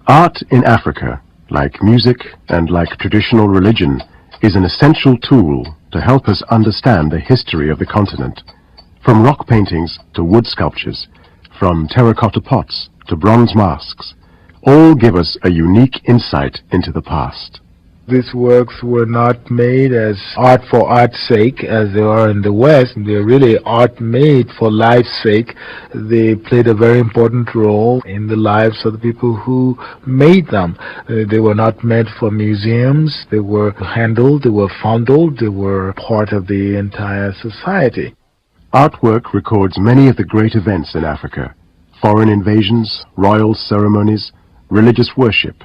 Art in Africa, like music and like traditional religion, is an essential tool to help us understand the history of the continent. From rock paintings to wood sculptures, from terracotta pots to bronze masks, all give us a unique insight into the past. These works were not made as art for art's sake as they are in the West. They're really art made for life's sake. They played a very important role in the lives of the people who made them. They were not meant for museums. They were handled, they were fondled, they were part of the entire society. Artwork records many of the great events in Africa: foreign invasions, royal ceremonies, religious worship.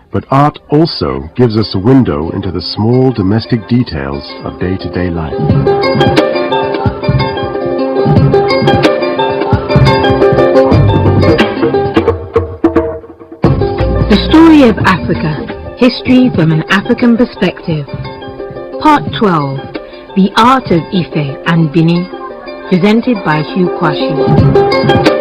But art also gives us a window into the small domestic details of day-to-day life. The Story of Africa, History from an African Perspective. Part 12, The Art of Ife and Benin, presented by Hugh Kwashi.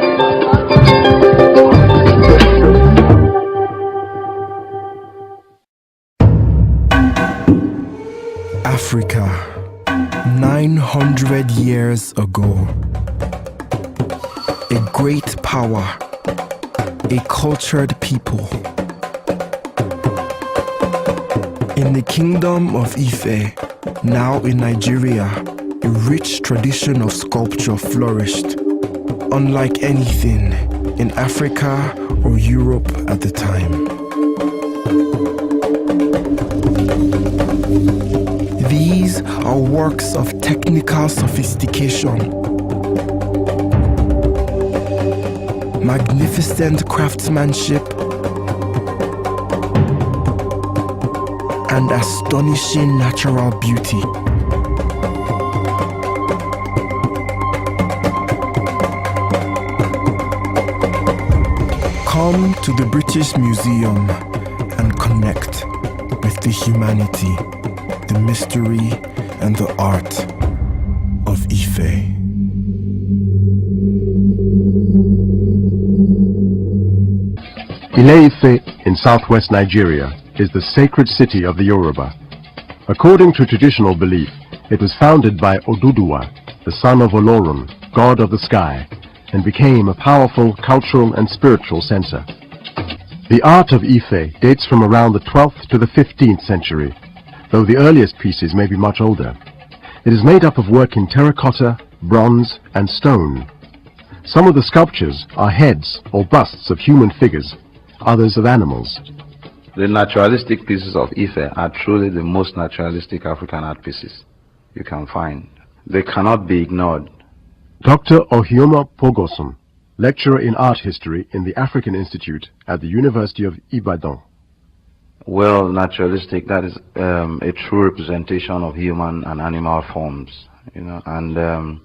Africa, 900 years ago. A great power, a cultured people. In the kingdom of Ife, now in Nigeria, a rich tradition of sculpture flourished, unlike anything in Africa or Europe at the time. These are works of technical sophistication, magnificent craftsmanship, and astonishing natural beauty. Come to the British Museum and connect with the humanity, the mystery, and the art of Ife. Ile-Ife in southwest Nigeria is the sacred city of the Yoruba. According to traditional belief, it was founded by Oduduwa, the son of Olorun, god of the sky, and became a powerful cultural and spiritual center. The art of Ife dates from around the 12th to the 15th century, though the earliest pieces may be much older. It is made up of work in terracotta, bronze, and stone. Some of the sculptures are heads or busts of human figures, others of animals. The naturalistic pieces of Ife are truly the most naturalistic African art pieces you can find. They cannot be ignored. Dr. Ohioma Pogoson, lecturer in art history in the African Institute at the University of Ibadan. Well, naturalistic, that is a true representation of human and animal forms, and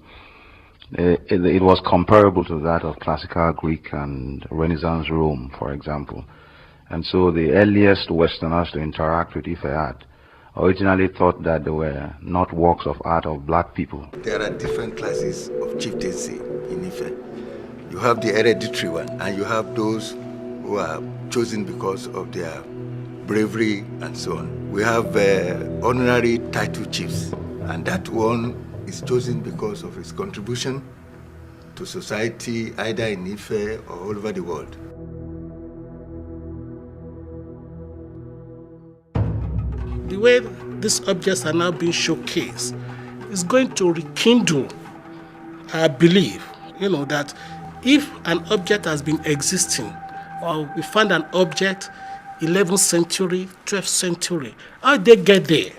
it was comparable to that of classical Greek and Renaissance Rome, for example. And so the earliest Westerners to interact with Ife art originally thought that they were not works of art of black people. There are different classes of chieftaincy in Ife. You have the hereditary one, and you have those who are chosen because of their bravery and so on. We have honorary title chiefs, and that one is chosen because of his contribution to society, either in Ife or all over the world. The way these objects are now being showcased is going to rekindle our belief, that if an object has been existing, or we find an object 11th century, 12th century, how did they get there?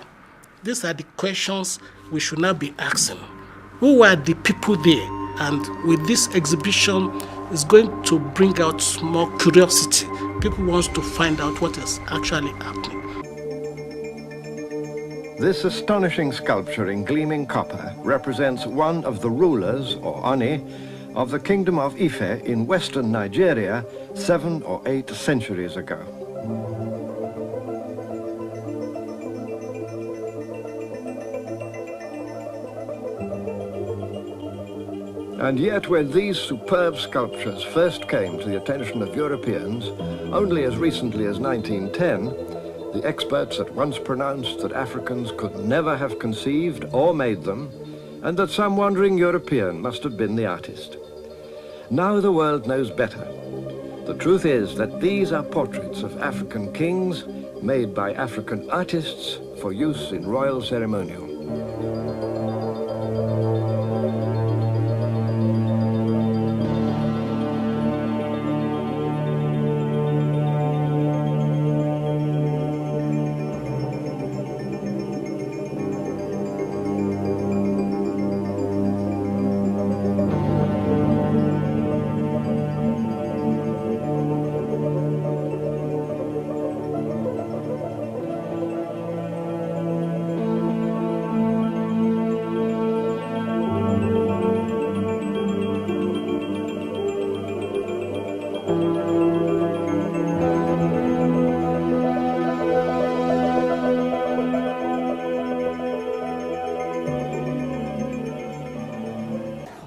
These are the questions we should now be asking. Who were the people there? And with this exhibition, it's going to bring out more curiosity. People want to find out what is actually happening. This astonishing sculpture in gleaming copper represents one of the rulers, or Oni, of the Kingdom of Ife in western Nigeria 7 or 8 centuries ago. And yet when these superb sculptures first came to the attention of Europeans, only as recently as 1910, the experts at once pronounced that Africans could never have conceived or made them, and that some wandering European must have been the artist. Now the world knows better. The truth is that these are portraits of African kings made by African artists for use in royal ceremonial.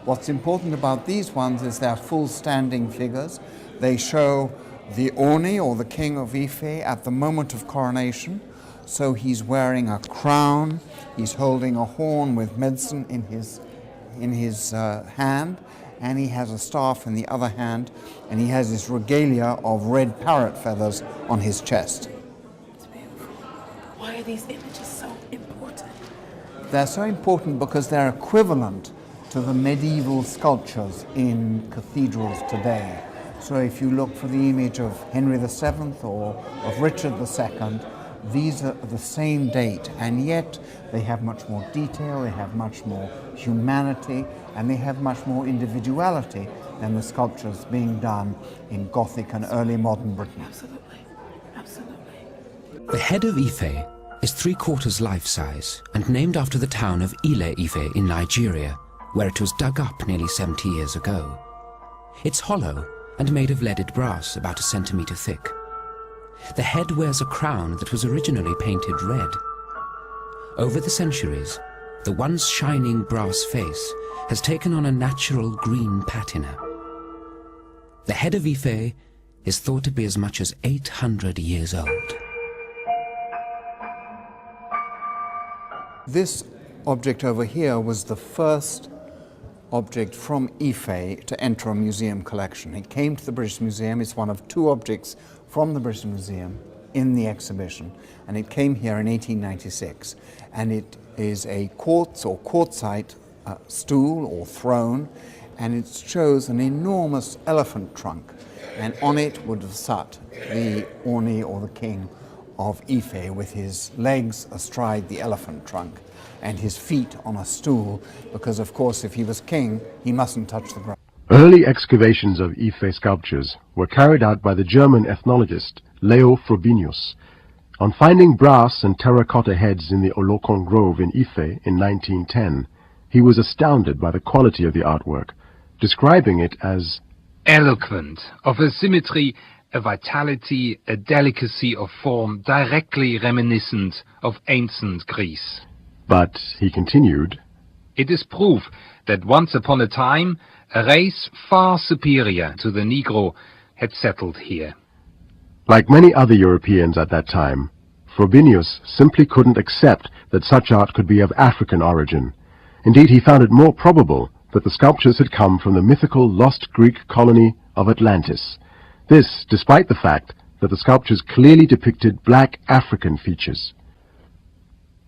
What's important about these ones is they're full standing figures. They show the Oni, or the king of Ife, at the moment of coronation. So he's wearing a crown, he's holding a horn with medicine in his hand, and he has a staff in the other hand, and he has this regalia of red parrot feathers on his chest. It's beautiful. Why are these images so important? They're so important because they're equivalent to the medieval sculptures in cathedrals today. So if you look for the image of Henry VII or of Richard II, these are the same date, and yet they have much more detail, they have much more humanity, and they have much more individuality than the sculptures being done in Gothic and early modern Britain. Absolutely, absolutely. The head of Ife is 3/4 life-size and named after the town of Ile-Ife in Nigeria, where it was dug up nearly 70 years ago. It's hollow and made of leaded brass about 1 centimeter thick. The head wears a crown that was originally painted red. Over the centuries, the once shining brass face has taken on a natural green patina. The head of Ife is thought to be as much as 800 years old. This object over here was the first object from Ife to enter a museum collection. It came to the British Museum. It's one of 2 objects from the British Museum in the exhibition, and it came here in 1896, and it is a quartz or quartzite stool or throne, and it shows an enormous elephant trunk, and on it would have sat the Oni, or the king of Ife, with his legs astride the elephant trunk and his feet on a stool, because of course if he was king he mustn't touch the ground. Early excavations of Ife sculptures were carried out by the German ethnologist Leo Frobenius. On finding brass and terracotta heads in the Olokon Grove in Ife in 1910, he was astounded by the quality of the artwork, describing it as eloquent, of a symmetry, a vitality, a delicacy of form directly reminiscent of ancient Greece. But, he continued, it is proof that once upon a time a race far superior to the Negro had settled here. Like many other Europeans at that time, Frobenius simply couldn't accept that such art could be of African origin. Indeed, he found it more probable that the sculptures had come from the mythical lost Greek colony of Atlantis. This, despite the fact that the sculptures clearly depicted black African features.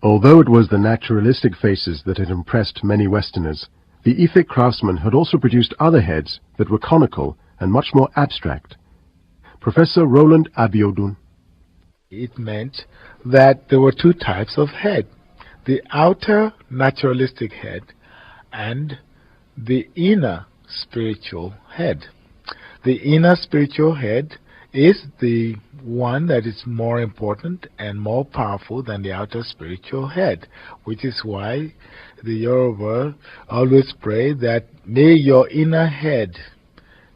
Although it was the naturalistic faces that had impressed many Westerners, the Ife craftsmen had also produced other heads that were conical and much more abstract. Professor Roland Abiodun. It meant that there were 2 types of head: the outer naturalistic head and the inner spiritual head. The inner spiritual head is the one that is more important and more powerful than the outer spiritual head, which is why the Yoruba always pray that may your inner head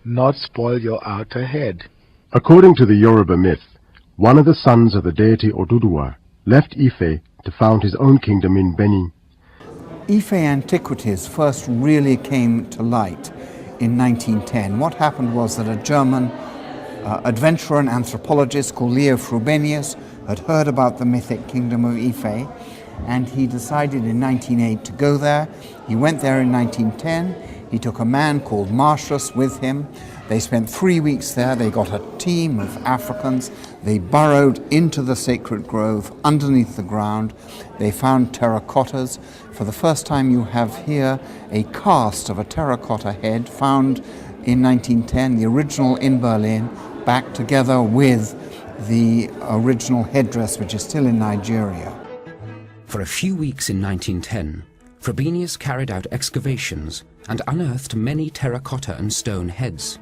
not spoil your outer head. According to the Yoruba myth, one of the sons of the deity Oduduwa left Ife to found his own kingdom in Benin. Ife antiquities first really came to light in 1910. What happened was that a German adventurer and anthropologist called Leo Frobenius had heard about the mythic kingdom of Ife, and he decided in 1908 to go there. He went there in 1910. He took a man called Martius with him. They spent 3 weeks there. They got a team of Africans. They burrowed into the sacred grove underneath the ground. They found terracottas. For the first time you have here a cast of a terracotta head found in 1910, the original in Berlin, back together with the original headdress, which is still in Nigeria. For a few weeks in 1910, Frobenius carried out excavations and unearthed many terracotta and stone heads.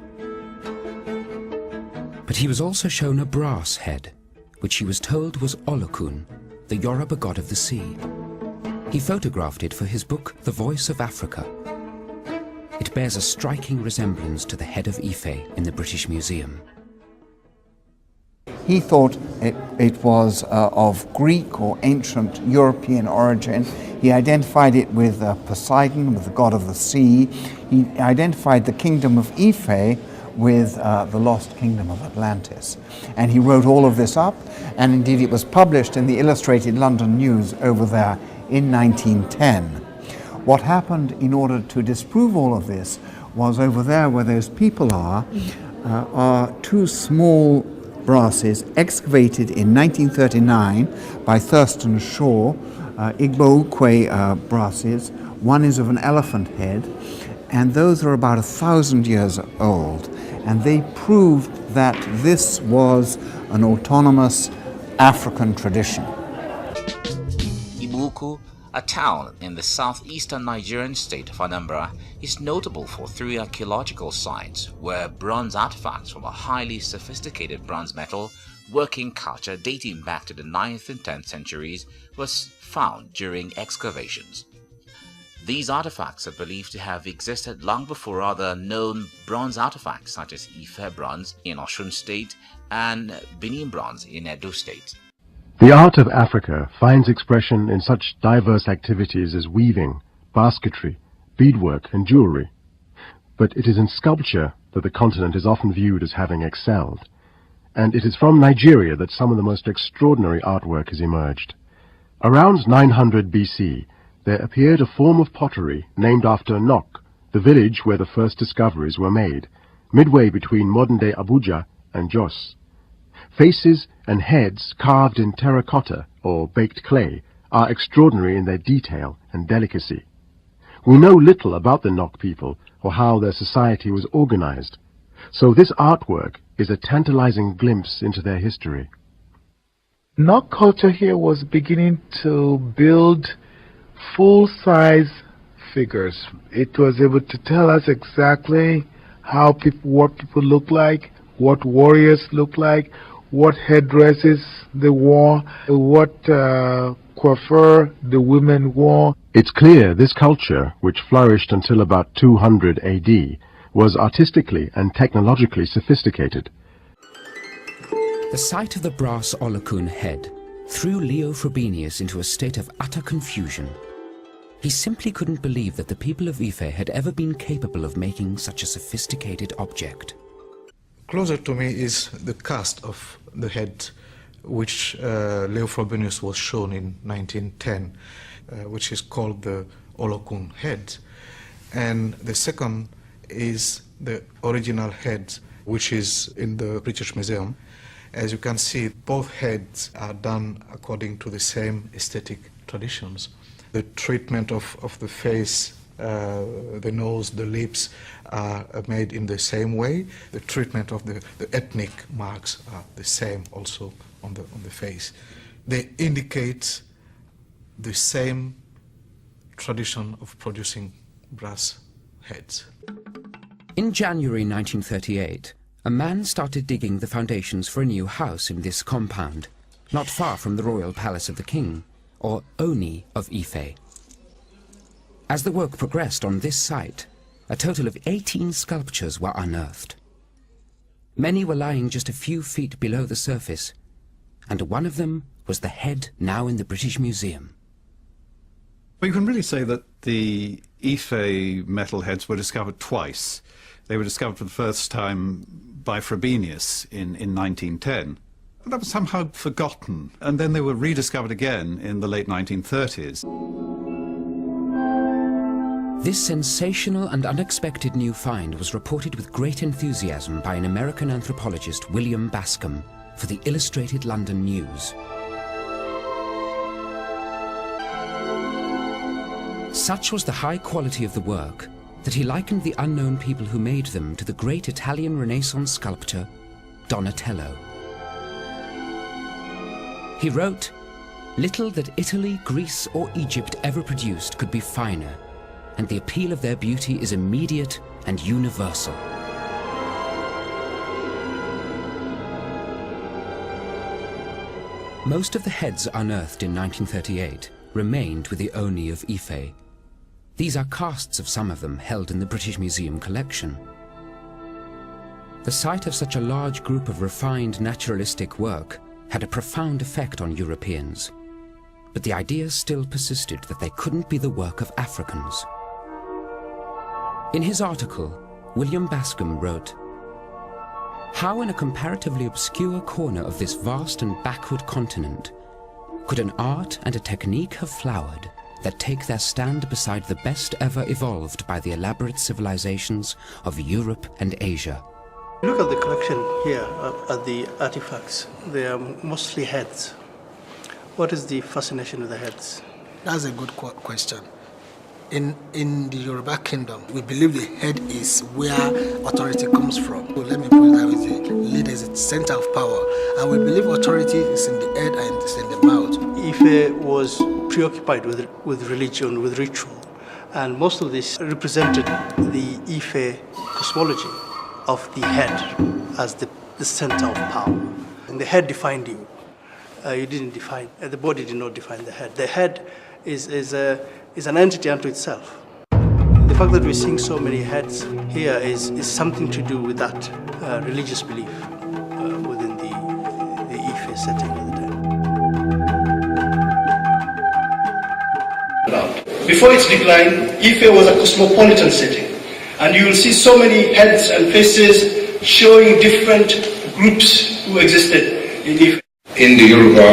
But he was also shown a brass head, which he was told was Olokun, the Yoruba god of the sea. He photographed it for his book, The Voice of Africa. It bears a striking resemblance to the head of Ife in the British Museum. He thought it was of Greek or ancient European origin. He identified it with Poseidon, with the god of the sea. He identified the kingdom of Ife with the lost kingdom of Atlantis. And he wrote all of this up, and indeed it was published in the Illustrated London News over there in 1910. What happened in order to disprove all of this was over there where those people are two small brasses excavated in 1939 by Thurston Shaw, Igbo-Ukwe brasses. One is of an elephant head, and those are about 1,000 years old. And they proved that this was an autonomous African tradition. Ibuku, a town in the southeastern Nigerian state of Anambra, is notable for 3 archaeological sites where bronze artifacts from a highly sophisticated bronze metal working culture dating back to the 9th and 10th centuries was found during excavations. These artifacts are believed to have existed long before other known bronze artifacts such as Ife bronze in Osun State and Benin bronze in Edo State. The art of Africa finds expression in such diverse activities as weaving, basketry, beadwork and jewelry. But it is in sculpture that the continent is often viewed as having excelled. And it is from Nigeria that some of the most extraordinary artwork has emerged. Around 900 BC, there appeared a form of pottery named after Nok, the village where the first discoveries were made, midway between modern-day Abuja and Jos. Faces and heads carved in terracotta or baked clay are extraordinary in their detail and delicacy. We know little about the Nok people or how their society was organized, so this artwork is a tantalizing glimpse into their history. Nok culture here was beginning to build full-size figures. It was able to tell us exactly what people look like, what warriors look like, what headdresses they wore, what coiffure the women wore. It's clear this culture, which flourished until about 200 AD, was artistically and technologically sophisticated. The sight of the brass Olokun head threw Leo Frobenius into a state of utter confusion. He simply couldn't believe that the people of Ife had ever been capable of making such a sophisticated object. Closer to me is the cast of the head which Leo Frobenius was shown in 1910, which is called the Olokun head. And the second is the original head, which is in the British Museum. As you can see, both heads are done according to the same aesthetic traditions. The treatment of the face, the nose, the lips are made in the same way. The treatment of the ethnic marks are the same also on the face. They indicate the same tradition of producing brass heads. In January 1938, a man started digging the foundations for a new house in this compound, not far from the royal palace of the king, or Oni of Ife. As the work progressed on this site, a total of 18 sculptures were unearthed. Many were lying just a few feet below the surface, and one of them was the head now in the British Museum. Well, you can really say that the Ife metal heads were discovered twice. They were discovered for the first time by Frobenius in 1910. That was somehow forgotten, and then they were rediscovered again in the late 1930s. This sensational and unexpected new find was reported with great enthusiasm by an American anthropologist, William Bascom, for the Illustrated London News. Such was the high quality of the work that he likened the unknown people who made them to the great Italian Renaissance sculptor, Donatello. He wrote, "Little that Italy, Greece, or Egypt ever produced could be finer, and the appeal of their beauty is immediate and universal." Most of the heads unearthed in 1938 remained with the Oni of Ife. These are casts of some of them held in the British Museum collection. The sight of such a large group of refined naturalistic work had a profound effect on Europeans, but the idea still persisted that they couldn't be the work of Africans. In his article, William Bascom wrote, "How in a comparatively obscure corner of this vast and backward continent could an art and a technique have flowered that take their stand beside the best ever evolved by the elaborate civilizations of Europe and Asia?" Look at the collection here, at the artifacts. They are mostly heads. What is the fascination with the heads? That's a good question. In the Yoruba kingdom, we believe the head is where authority comes from. So let me put it that way, the leader is the center of power. And we believe authority is in the head and it's in the mouth. Ife was preoccupied with religion, with ritual. And most of this represented the Ife cosmology of the head as the center of power. And the head defined you. You didn't define, the body did not define the head. The head is an entity unto itself. The fact that we're seeing so many heads here is something to do with that religious belief within the Ife setting at the time. Before its decline, Ife was a cosmopolitan setting, and you will see so many heads and faces showing different groups who existed in Ife. In the Yoruba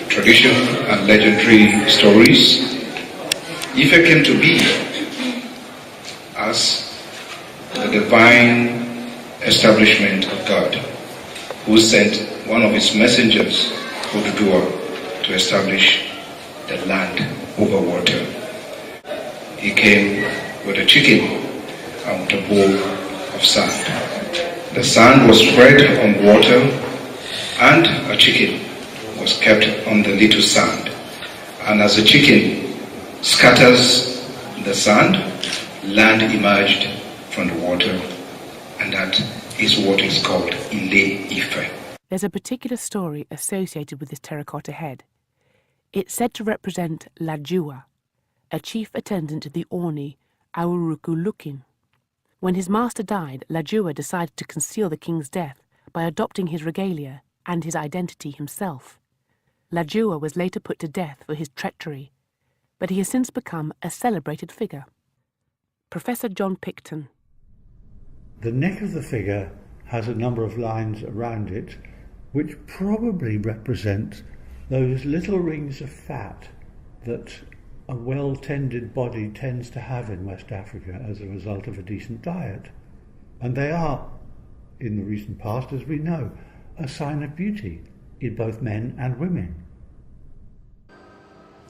tradition and legendary stories, Ife came to be as the divine establishment of God, who sent one of his messengers, Oduduwa, to establish the land over water. He came with a chicken and with a bowl of sand. The sand was spread on water, and a chicken was kept on the little sand. And as the chicken scatters the sand, land emerged from the water, and that is what is called Ile Ife. There's a particular story associated with this terracotta head. It's said to represent Lajua, a chief attendant to the Oni, Aurukulukin. When his master died, Lajua decided to conceal the king's death by adopting his regalia and his identity himself. Lajua was later put to death for his treachery, but he has since become a celebrated figure. Professor John Picton. The neck of the figure has a number of lines around it, which probably represent those little rings of fat that a well-tended body tends to have in West Africa as a result of a decent diet. And they are, in the recent past, as we know, a sign of beauty in both men and women.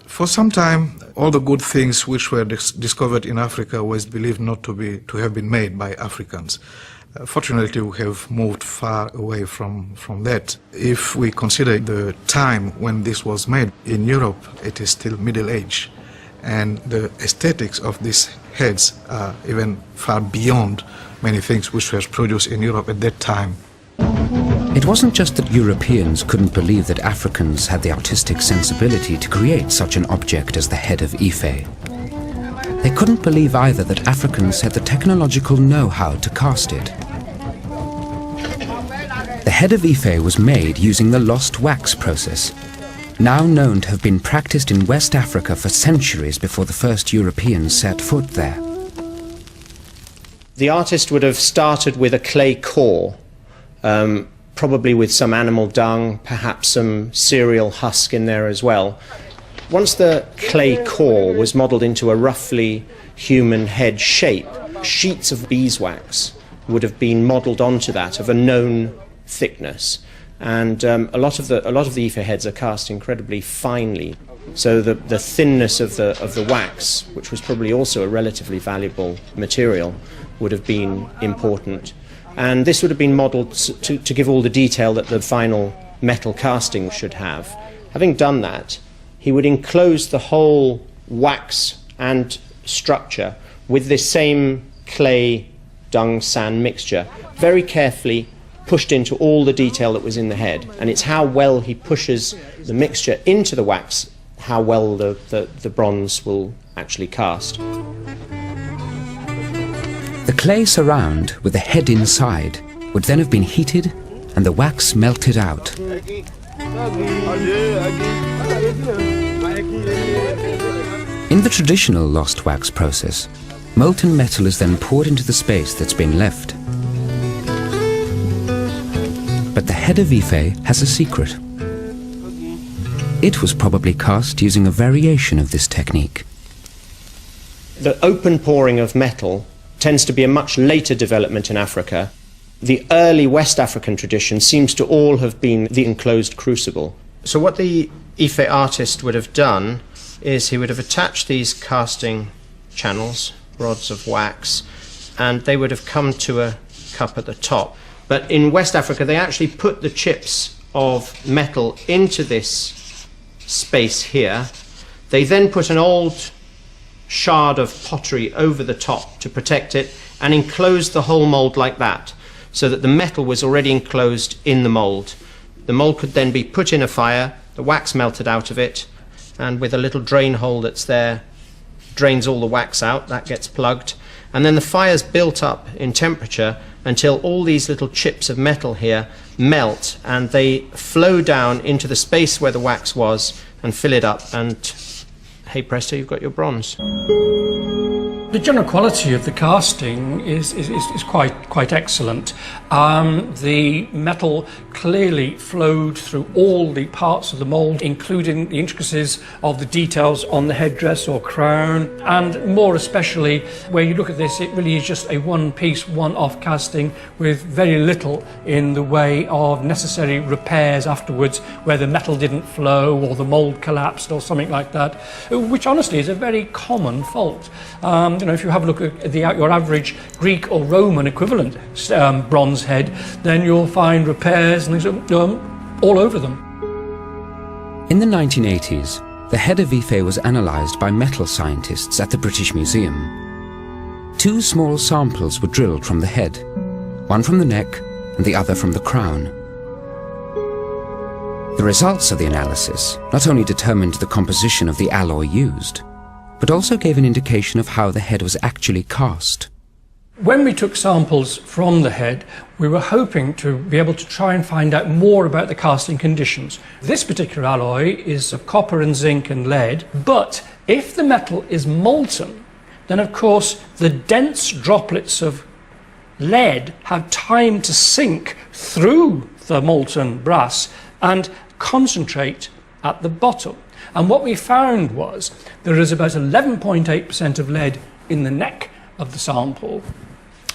For some time, all the good things which were discovered in Africa was believed not to have been made by Africans. Fortunately, we have moved far away from that. If we consider the time when this was made in Europe, it is still Middle Age, and the aesthetics of these heads are even far beyond many things which was produced in Europe at that time. It wasn't just that Europeans couldn't believe that Africans had the artistic sensibility to create such an object as the head of Ife. They couldn't believe either that Africans had the technological know-how to cast it. The head of Ife was made using the lost wax process. now known to have been practiced in West Africa for centuries before the first Europeans set foot there. The artist would have started with a clay core, probably with some animal dung, perhaps some cereal husk in there as well. Once the clay core was modelled into a roughly human head shape, sheets of beeswax would have been modelled onto that of a known thickness. And a lot of the Ife heads are cast incredibly finely. So the thinness of the wax, which was probably also a relatively valuable material, would have been important. And this would have been modelled to give all the detail that the final metal casting should have. Having done that, he would enclose the whole wax and structure with this same clay dung sand mixture, very carefully pushed into all the detail that was in the head. And it's how well he pushes the mixture into the wax, how well the bronze will actually cast. The clay surround, with the head inside, would then have been heated and the wax melted out. In the traditional lost wax process, molten metal is then poured into the space that's been left. But the head of Ife has a secret. It was probably cast using a variation of this technique. The open pouring of metal tends to be a much later development in Africa. The early West African tradition seems to all have been the enclosed crucible. So what the Ife artist would have done is he would have attached these casting channels, rods of wax, and they would have come to a cup at the top. But in West Africa, they actually put the chips of metal into this space here. They then put an old shard of pottery over the top to protect it and enclosed the whole mold like that, so that the metal was already enclosed in the mold. The mold could then be put in a fire, the wax melted out of it, and with a little drain hole that's there, drains all the wax out, that gets plugged, and then the fire's built up in temperature until all these little chips of metal here melt and they flow down into the space where the wax was and fill it up, and hey presto, you've got your bronze. The general quality of the casting is quite excellent. The metal clearly flowed through all the parts of the mould, including the intricacies of the details on the headdress or crown, and more especially where you look at this, it really is just a one-piece, one-off casting with very little in the way of necessary repairs afterwards where the metal didn't flow or the mould collapsed or something like that, which honestly is a very common fault. If you have a look at your average Greek or Roman equivalent bronze head, then you'll find repairs and things all over them. In the 1980s, the head of Ife was analysed by metal scientists at the British Museum. 2 small samples were drilled from the head, one from the neck and the other from the crown. The results of the analysis not only determined the composition of the alloy used, but also gave an indication of how the head was actually cast. When we took samples from the head, we were hoping to be able to try and find out more about the casting conditions. This particular alloy is of copper and zinc and lead, but if the metal is molten, then of course the dense droplets of lead have time to sink through the molten brass and concentrate at the bottom. And what we found was there is about 11.8% of lead in the neck of the sample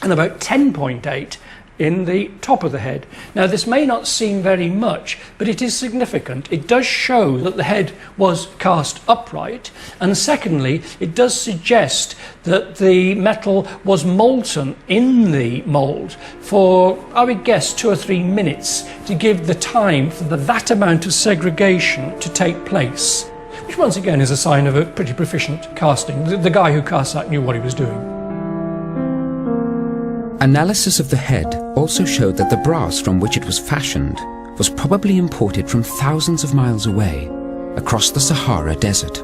and about 10.8 in the top of the head. Now this may not seem very much, but it is significant. It does show that the head was cast upright, and secondly, it does suggest that the metal was molten in the mould for, I would guess, 2 or 3 minutes to give the time for that amount of segregation to take place, which once again is a sign of a pretty proficient casting. The guy who cast that knew what he was doing. Analysis of the head also showed that the brass from which it was fashioned was probably imported from thousands of miles away, across the Sahara Desert.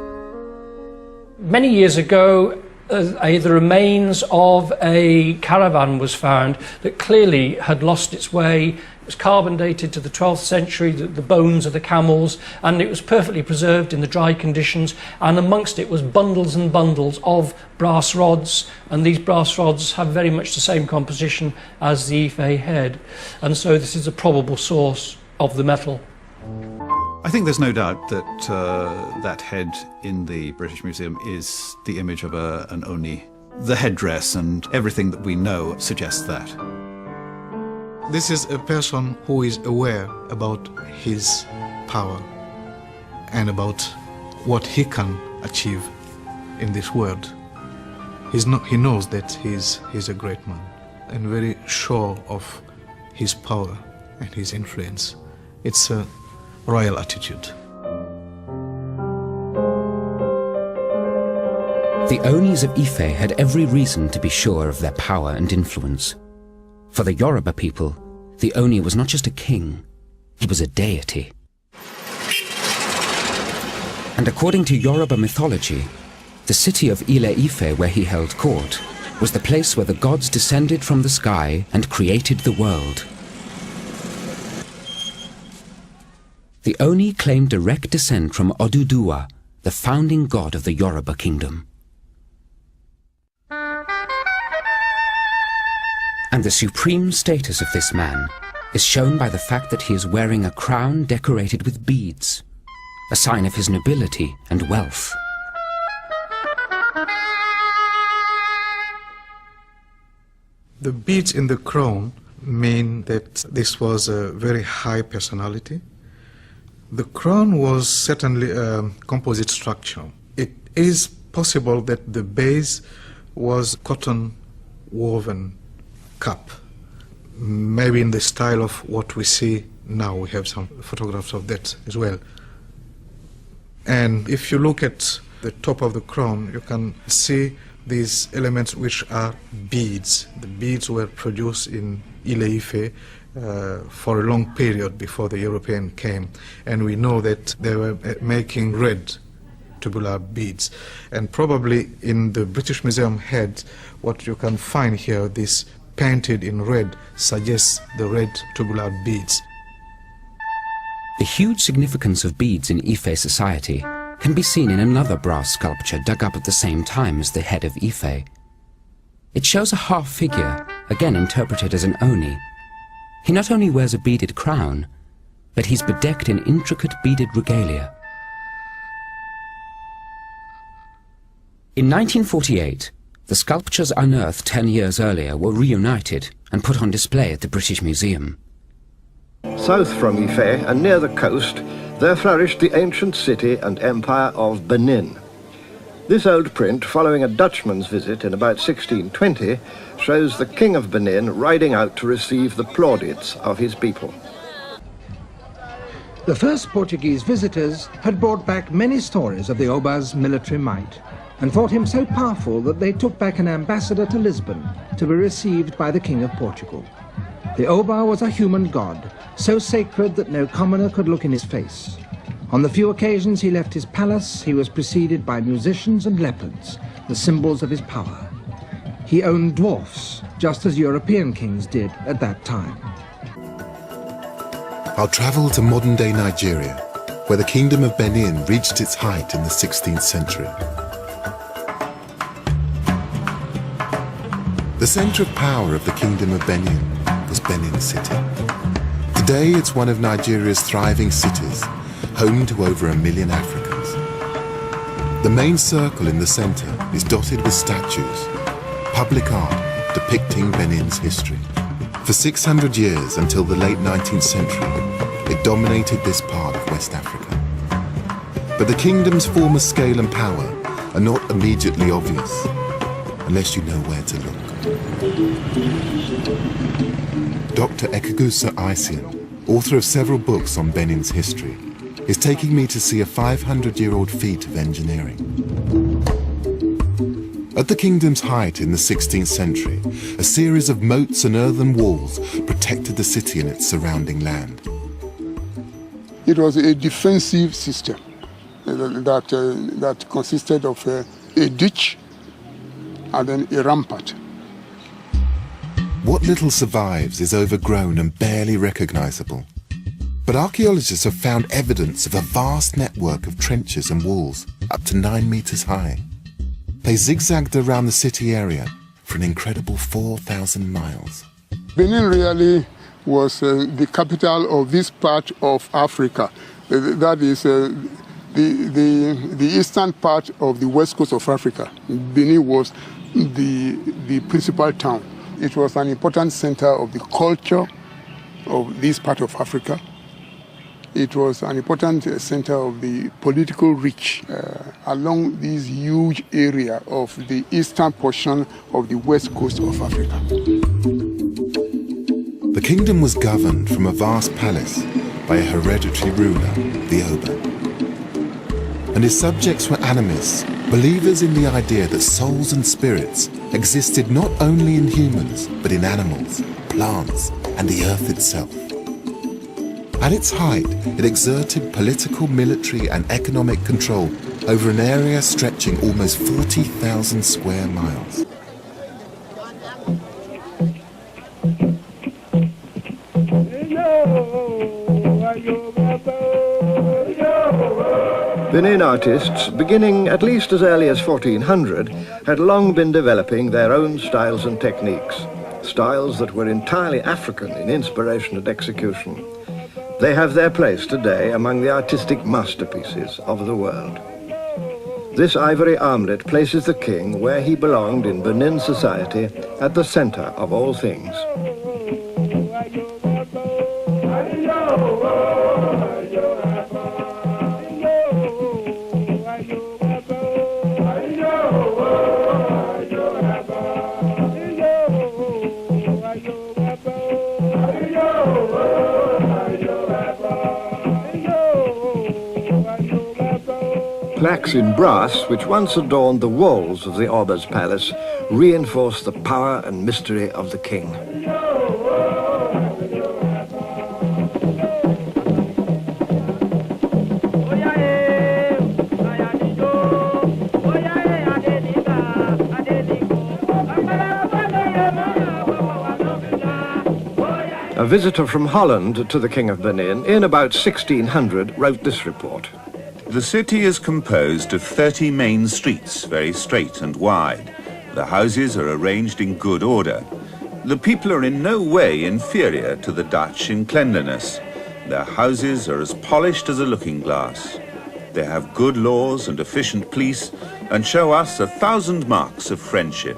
Many years ago, the remains of a caravan was found that clearly had lost its way. It was carbon dated to the 12th century, the bones of the camels, and it was perfectly preserved in the dry conditions, and amongst it was bundles and bundles of brass rods, and these brass rods have very much the same composition as the Ife head, and so this is a probable source of the metal. I think there's no doubt that that head in the British Museum is the image of an Oni. The headdress and everything that we know suggests that. This is a person who is aware about his power and about what he can achieve in this world. He knows that he's a great man and very sure of his power and his influence. It's a royal attitude. The Onis of Ife had every reason to be sure of their power and influence. For the Yoruba people, the Oni was not just a king, he was a deity. And according to Yoruba mythology, the city of Ile-Ife, where he held court, was the place where the gods descended from the sky and created the world. The Oni claimed direct descent from Oduduwa, the founding god of the Yoruba kingdom. And the supreme status of this man is shown by the fact that he is wearing a crown decorated with beads, a sign of his nobility and wealth. The beads in the crown mean that this was a very high personality. The crown was certainly a composite structure. It is possible that the base was cotton woven cap, maybe in the style of what we see now. We have some photographs of that as well. And if you look at the top of the crown, you can see these elements which are beads. The beads were produced in Ile-Ife for a long period before the European came, and we know that they were making red tubular beads. And probably in the British Museum head, what you can find here, this painted in red, suggests the red tubular beads. The huge significance of beads in Ife society can be seen in another brass sculpture dug up at the same time as the head of Ife. It shows a half figure, again interpreted as an Oni. He not only wears a beaded crown, but he's bedecked in intricate beaded regalia. In 1948, the sculptures unearthed 10 years earlier were reunited and put on display at the British Museum. South from Ife and near the coast, there flourished the ancient city and empire of Benin. This old print, following a Dutchman's visit in about 1620, shows the King of Benin riding out to receive the plaudits of his people. The first Portuguese visitors had brought back many stories of the Oba's military might, and thought him so powerful that they took back an ambassador to Lisbon to be received by the King of Portugal. The Oba was a human god, so sacred that no commoner could look in his face. On the few occasions he left his palace, he was preceded by musicians and leopards, the symbols of his power. He owned dwarfs, just as European kings did at that time. I'll travel to modern-day Nigeria, where the Kingdom of Benin reached its height in the 16th century. The center of power of the Kingdom of Benin was Benin City. Today it's one of Nigeria's thriving cities, home to over 1 million Africans. The main circle in the center is dotted with statues, public art depicting Benin's history. For 600 years, until the late 19th century, it dominated this part of West Africa. But the kingdom's former scale and power are not immediately obvious, unless you know where to look. Dr. Ekagusa Isian, author of several books on Benin's history, is taking me to see a 500-year-old feat of engineering. At the kingdom's height in the 16th century, a series of moats and earthen walls protected the city and its surrounding land. It was a defensive system that consisted of a ditch and then a rampart. What little survives is overgrown and barely recognizable. But archaeologists have found evidence of a vast network of trenches and walls, up to 9 meters high. They zigzagged around the city area for an incredible 4,000 miles. Benin really was the capital of this part of Africa. That is the eastern part of the west coast of Africa. Benin was the principal town. It was an important center of the culture of this part of Africa. It was an important center of the political reach along this huge area of the eastern portion of the west coast of Africa. The kingdom was governed from a vast palace by a hereditary ruler, the Oba. And his subjects were animists, believers in the idea that souls and spirits existed not only in humans, but in animals, plants, and the earth itself. At its height, it exerted political, military, and economic control over an area stretching almost 40,000 square miles. Benin artists, beginning at least as early as 1400, had long been developing their own styles and techniques, styles that were entirely African in inspiration and execution. They have their place today among the artistic masterpieces of the world. This ivory armlet places the king where he belonged in Benin society, at the center of all things. Plaques in brass, which once adorned the walls of the Oba's palace, reinforce the power and mystery of the king. A visitor from Holland to the King of Benin in about 1600 wrote this report. The city is composed of 30 main streets, very straight and wide. The houses are arranged in good order. The people are in no way inferior to the Dutch in cleanliness. Their houses are as polished as a looking glass. They have good laws and efficient police and show us 1,000 marks of friendship.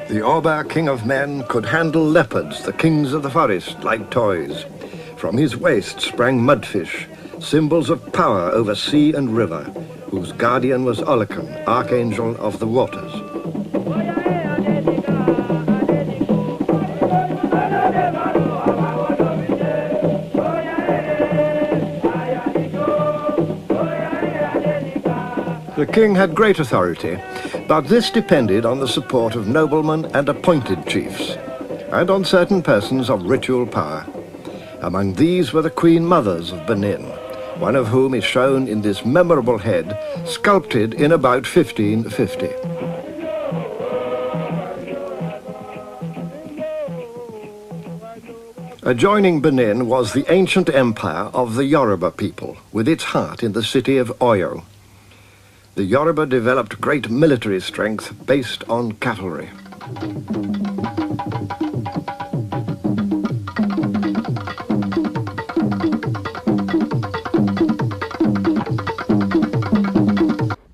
The Oba, king of men, could handle leopards, the kings of the forest, like toys. From his waist sprang mudfish, symbols of power over sea and river, whose guardian was Olokun, archangel of the waters. The king had great authority, but this depended on the support of noblemen and appointed chiefs, and on certain persons of ritual power. Among these were the Queen Mothers of Benin, one of whom is shown in this memorable head, sculpted in about 1550. Adjoining Benin was the ancient empire of the Yoruba people, with its heart in the city of Oyo. The Yoruba developed great military strength based on cavalry.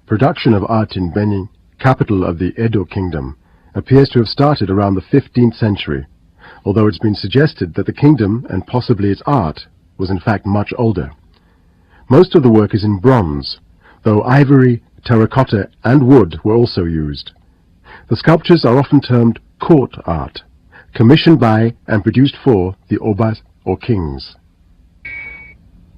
Production of art in Benin, capital of the Edo Kingdom, appears to have started around the 15th century, although it's been suggested that the kingdom, and possibly its art, was in fact much older. Most of the work is in bronze, though ivory, terracotta and wood were also used. The sculptures are often termed court art, commissioned by and produced for the Obas or kings.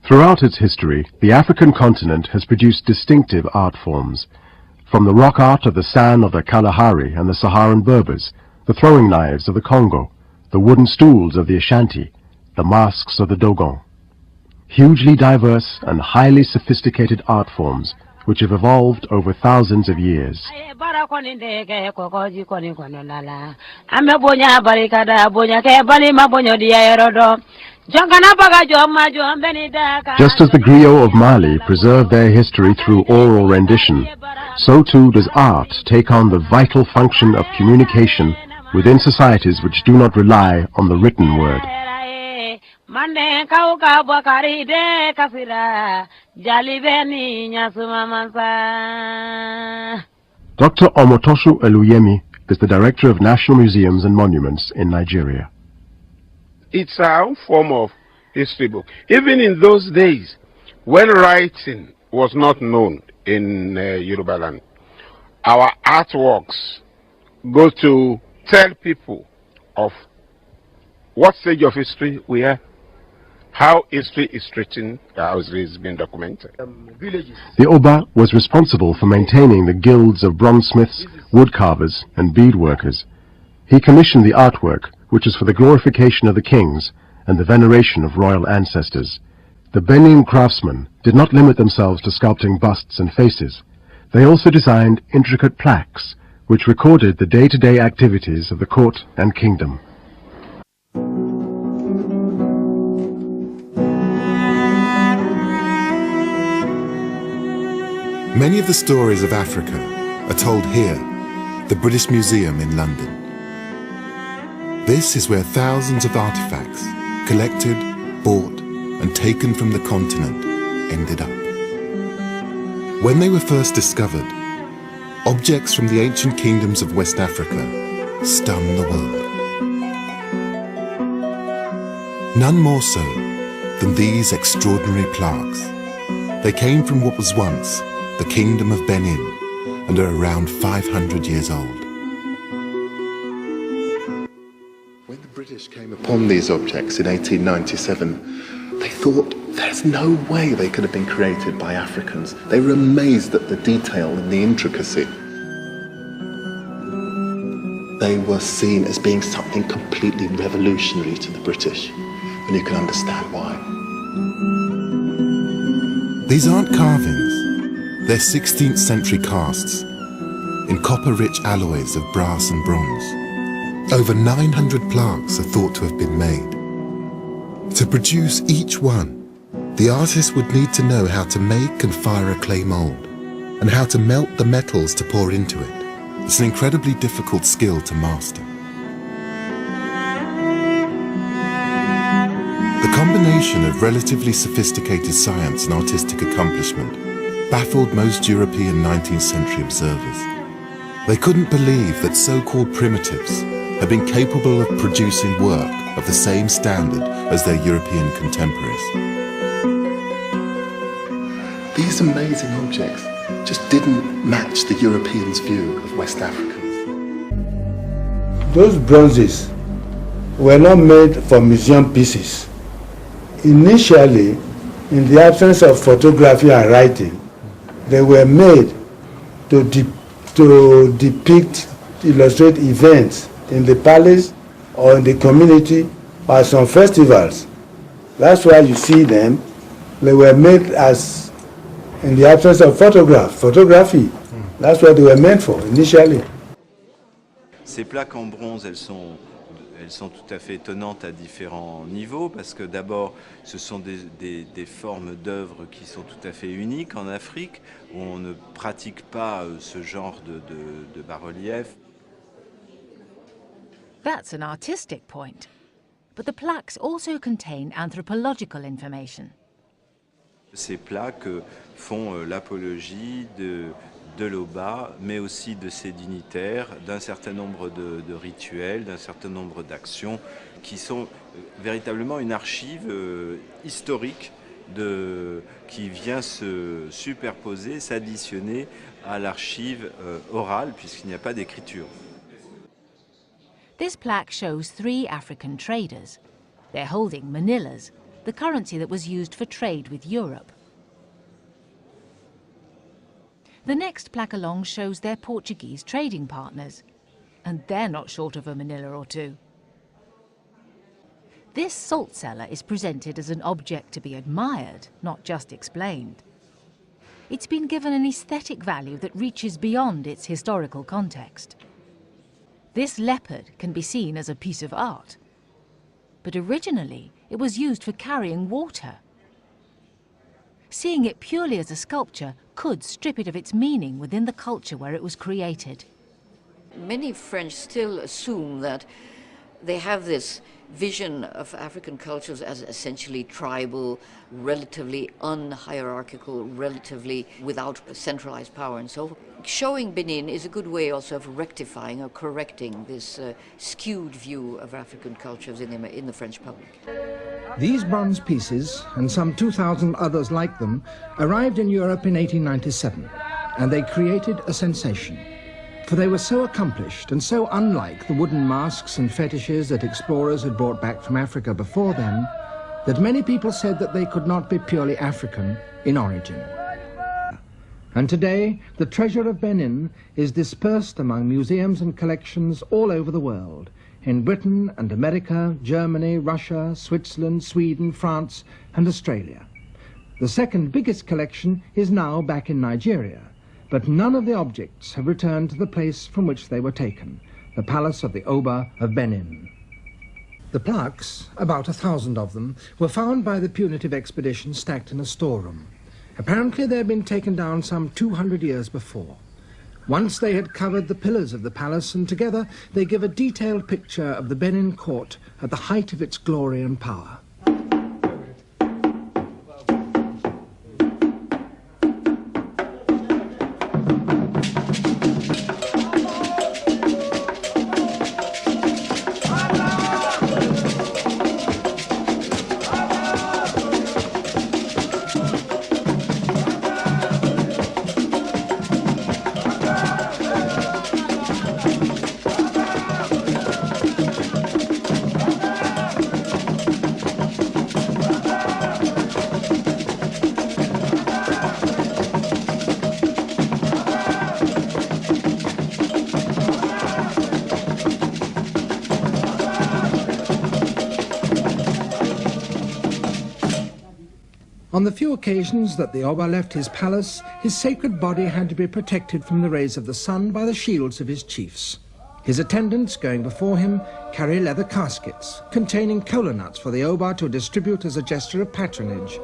Throughout its history, the African continent has produced distinctive art forms, from the rock art of the San of the Kalahari and the Saharan Berbers, the throwing knives of the Congo, the wooden stools of the Ashanti, the masks of the Dogon. hugely diverse and highly sophisticated art forms which have evolved over thousands of years. Just as the griots of Mali preserve their history through oral rendition, so too does art take on the vital function of communication within societies which do not rely on the written word. Dr. Omotoshu Eluyemi is the Director of National Museums and Monuments in Nigeria. It's our own form of history book. Even in those days, when writing was not known in Yoruba land, our artworks go to tell people of what stage of history we are, how history is written, how history is being documented. The Oba was responsible for maintaining the guilds of bronzesmiths, woodcarvers and beadworkers. He commissioned the artwork, which is for the glorification of the kings and the veneration of royal ancestors. The Benin craftsmen did not limit themselves to sculpting busts and faces. They also designed intricate plaques, which recorded the day-to-day activities of the court and kingdom. Many of the stories of Africa are told here, the British Museum in London. This is where thousands of artifacts, collected, bought, and taken from the continent, ended up. When they were first discovered, objects from the ancient kingdoms of West Africa stunned the world. None more so than these extraordinary plaques. They came from what was once the Kingdom of Benin and are around 500 years old. When the British came upon these objects in 1897, they thought there's no way they could have been created by Africans. They were amazed at the detail and the intricacy. They were seen as being something completely revolutionary to the British, and you can understand why. These aren't carvings. They're 16th century casts in copper-rich alloys of brass and bronze. Over 900 plaques are thought to have been made. To produce each one, the artist would need to know how to make and fire a clay mold, and how to melt the metals to pour into it. It's an incredibly difficult skill to master. The combination of relatively sophisticated science and artistic accomplishment baffled most European 19th century observers. They couldn't believe that so-called primitives had been capable of producing work of the same standard as their European contemporaries. These amazing objects just didn't match the Europeans' view of West Africans. Those bronzes were not made for museum pieces. Initially, in the absence of photography and writing, they were made to depict, illustrate events in the palace or in the community or some festivals. That's why you see them. They were made as, in the absence of photography. That's what they were meant for initially. Ces plaques en bronze, elles sont tout à fait étonnantes à différents niveaux, parce que d'abord, ce sont des formes d'œuvres qui sont tout à fait uniques en Afrique, où on ne pratique pas ce genre de bas-relief. That's an artistic point, but the plaques also contain anthropological information. Ces plaques font l'apologie de l'Oba, mais aussi de ses dignitaires, d'un certain nombre de rituels, d'un certain nombre d'actions, qui sont véritablement une archive historique qui vient se superposer, s'additionner à l'archive orale, puisqu'il n'y a pas d'écriture. This plaque shows 3 African traders. They're holding manillas, the currency that was used for trade with Europe. The next plaque along shows their Portuguese trading partners, and they're not short of a manila or two. This salt cellar is presented as an object to be admired, not just explained. It's been given an aesthetic value that reaches beyond its historical context. This leopard can be seen as a piece of art, but originally it was used for carrying water. Seeing it purely as a sculpture could strip it of its meaning within the culture where it was created. Many French still assume that they have this vision of African cultures as essentially tribal, relatively unhierarchical, relatively without centralized power and so forth. Showing Benin is a good way also of rectifying or correcting this skewed view of African cultures in the French public. These bronze pieces, and some 2,000 others like them, arrived in Europe in 1897, and they created a sensation. For they were so accomplished and so unlike the wooden masks and fetishes that explorers had brought back from Africa before them, that many people said that they could not be purely African in origin. And today, the treasure of Benin is dispersed among museums and collections all over the world, in Britain and America, Germany, Russia, Switzerland, Sweden, France, and Australia. The second biggest collection is now back in Nigeria, but none of the objects have returned to the place from which they were taken, the palace of the Oba of Benin. The plaques, about 1,000 of them, were found by the punitive expedition stacked in a storeroom. Apparently they had been taken down some 200 years before. Once they had covered the pillars of the palace, and together they give a detailed picture of the Benin court at the height of its glory and power. On the few occasions that the Oba left his palace, his sacred body had to be protected from the rays of the sun by the shields of his chiefs. His attendants, going before him, carry leather caskets containing kola nuts for the Oba to distribute as a gesture of patronage.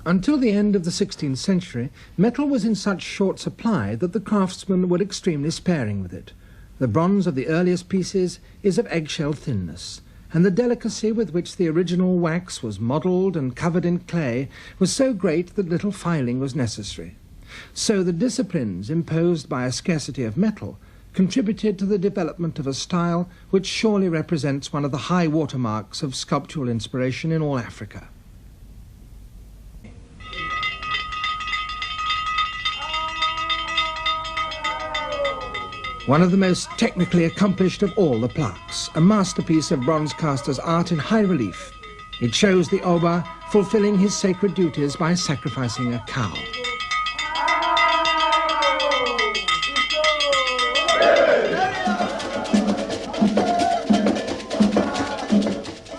Until the end of the 16th century, metal was in such short supply that the craftsmen were extremely sparing with it. The bronze of the earliest pieces is of eggshell thinness, and the delicacy with which the original wax was modelled and covered in clay was so great that little filing was necessary. So the disciplines imposed by a scarcity of metal contributed to the development of a style which surely represents one of the high watermarks of sculptural inspiration in all Africa. One of the most technically accomplished of all the plaques, a masterpiece of bronze caster's art in high relief. It shows the Oba fulfilling his sacred duties by sacrificing a cow.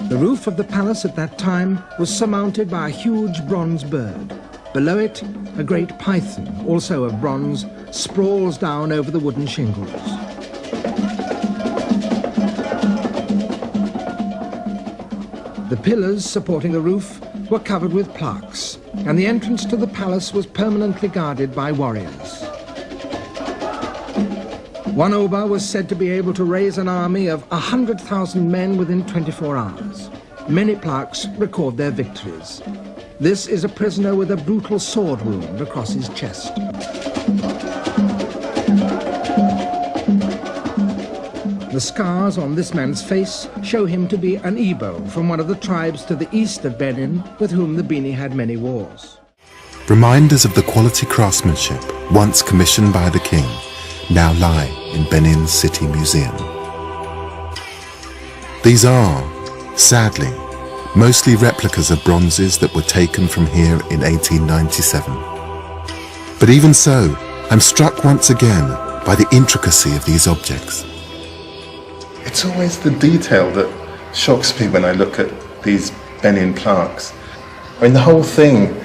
The roof of the palace at that time was surmounted by a huge bronze bird. Below it, a great python, also of bronze, sprawls down over the wooden shingles. The pillars supporting the roof were covered with plaques, and the entrance to the palace was permanently guarded by warriors. One Oba was said to be able to raise an army of 100,000 men within 24 hours. Many plaques record their victories. This is a prisoner with a brutal sword wound across his chest. The scars on this man's face show him to be an Igbo from one of the tribes to the east of Benin with whom the Bini had many wars. Reminders of the quality craftsmanship once commissioned by the king now lie in Benin's City Museum. These are, sadly, mostly replicas of bronzes that were taken from here in 1897. But even so, I'm struck once again by the intricacy of these objects. It It's always the detail that shocks me when I look at these Benin plaques. I mean, the whole thing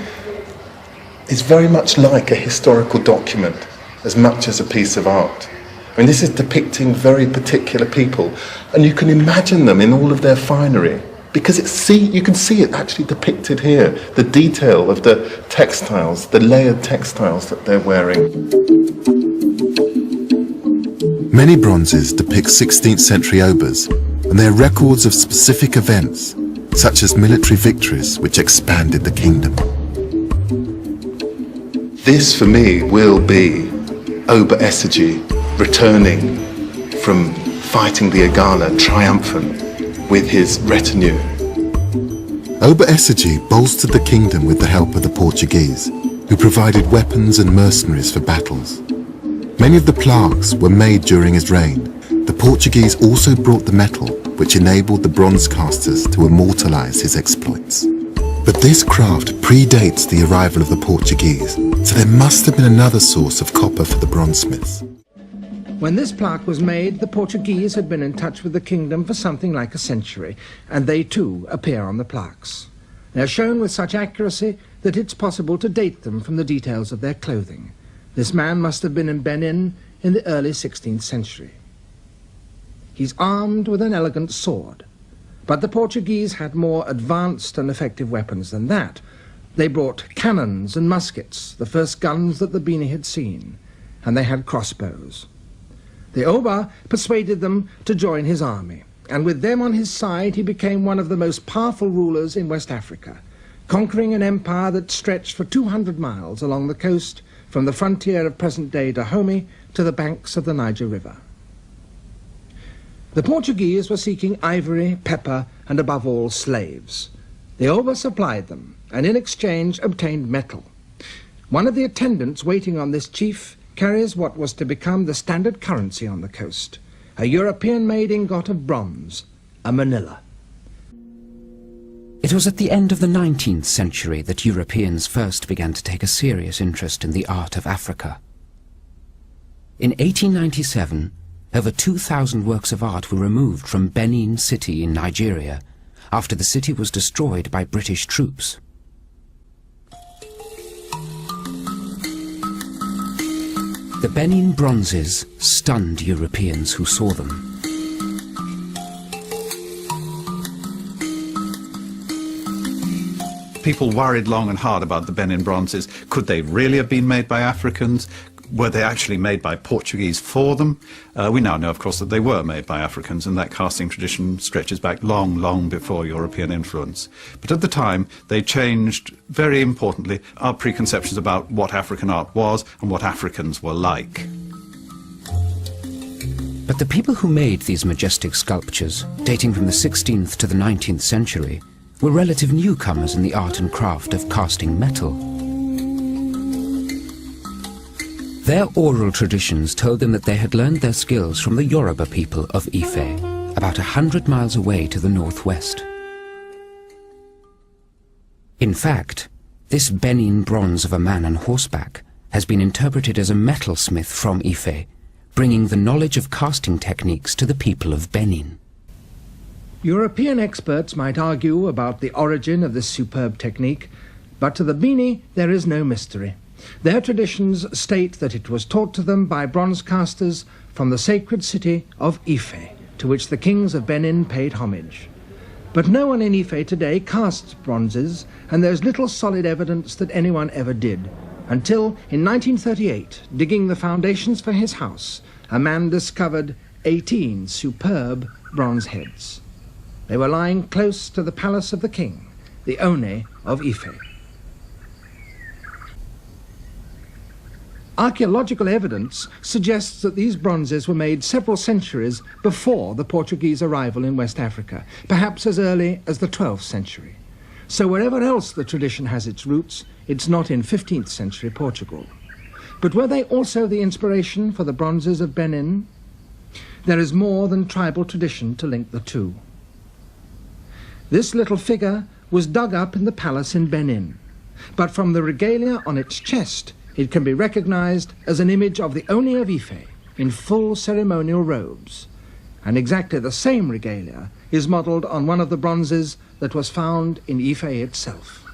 is very much like a historical document as much as a piece of art. I mean, this is depicting very particular people, and you can imagine them in all of their finery, because you can see it actually depicted here, the detail of the textiles, the layered textiles that they're wearing. Many bronzes depict 16th century obas, and they're records of specific events, such as military victories which expanded the kingdom. This, for me, will be Oba Essegy returning from fighting the Agala triumphant with his retinue. Oba Essegy bolstered the kingdom with the help of the Portuguese, who provided weapons and mercenaries for battles. Many of the plaques were made during his reign. The Portuguese also brought the metal, which enabled the bronze casters to immortalize his exploits. But this craft predates the arrival of the Portuguese, so there must have been another source of copper for the bronzesmiths. When this plaque was made, the Portuguese had been in touch with the kingdom for something like a century, and they too appear on the plaques. They're shown with such accuracy that it's possible to date them from the details of their clothing. This man must have been in Benin in the early 16th century. He's armed with an elegant sword, but the Portuguese had more advanced and effective weapons than that. They brought cannons and muskets, the first guns that the Benin had seen, and they had crossbows. The Oba persuaded them to join his army, and with them on his side he became one of the most powerful rulers in West Africa, conquering an empire that stretched for 200 miles along the coast from the frontier of present-day Dahomey to the banks of the Niger River. The Portuguese were seeking ivory, pepper, and above all, slaves. The Oba supplied them, and in exchange obtained metal. One of the attendants waiting on this chief carries what was to become the standard currency on the coast, a European-made ingot of bronze, a manila. It was at the end of the 19th century that Europeans first began to take a serious interest in the art of Africa. In 1897, over 2,000 works of art were removed from Benin City in Nigeria after the city was destroyed by British troops. The Benin bronzes stunned Europeans who saw them. People worried long and hard about the Benin bronzes. Could they really have been made by Africans? Were they actually made by Portuguese for them? We now know, of course, that they were made by Africans, and that casting tradition stretches back long, long before European influence. But at the time, they changed, very importantly, our preconceptions about what African art was and what Africans were like. But the people who made these majestic sculptures, dating from the 16th to the 19th century, were relative newcomers in the art and craft of casting metal. Their oral traditions told them that they had learned their skills from the Yoruba people of Ife, about 100 miles away to the northwest. In fact, this Benin bronze of a man on horseback has been interpreted as a metalsmith from Ife, bringing the knowledge of casting techniques to the people of Benin. European experts might argue about the origin of this superb technique, but to the Bini there is no mystery. Their traditions state that it was taught to them by bronze casters from the sacred city of Ife, to which the kings of Benin paid homage. But no one in Ife today casts bronzes, and there's little solid evidence that anyone ever did, until in 1938, digging the foundations for his house, a man discovered 18 superb bronze heads. They were lying close to the palace of the king, the One of Ife. Archaeological evidence suggests that these bronzes were made several centuries before the Portuguese arrival in West Africa, perhaps as early as the 12th century. So wherever else the tradition has its roots, it's not in 15th century Portugal. But were they also the inspiration for the bronzes of Benin? There is more than tribal tradition to link the two. This little figure was dug up in the palace in Benin, but from the regalia on its chest, it can be recognized as an image of the One of Ife in full ceremonial robes. and exactly the same regalia is modelled on one of the bronzes that was found in Ife itself.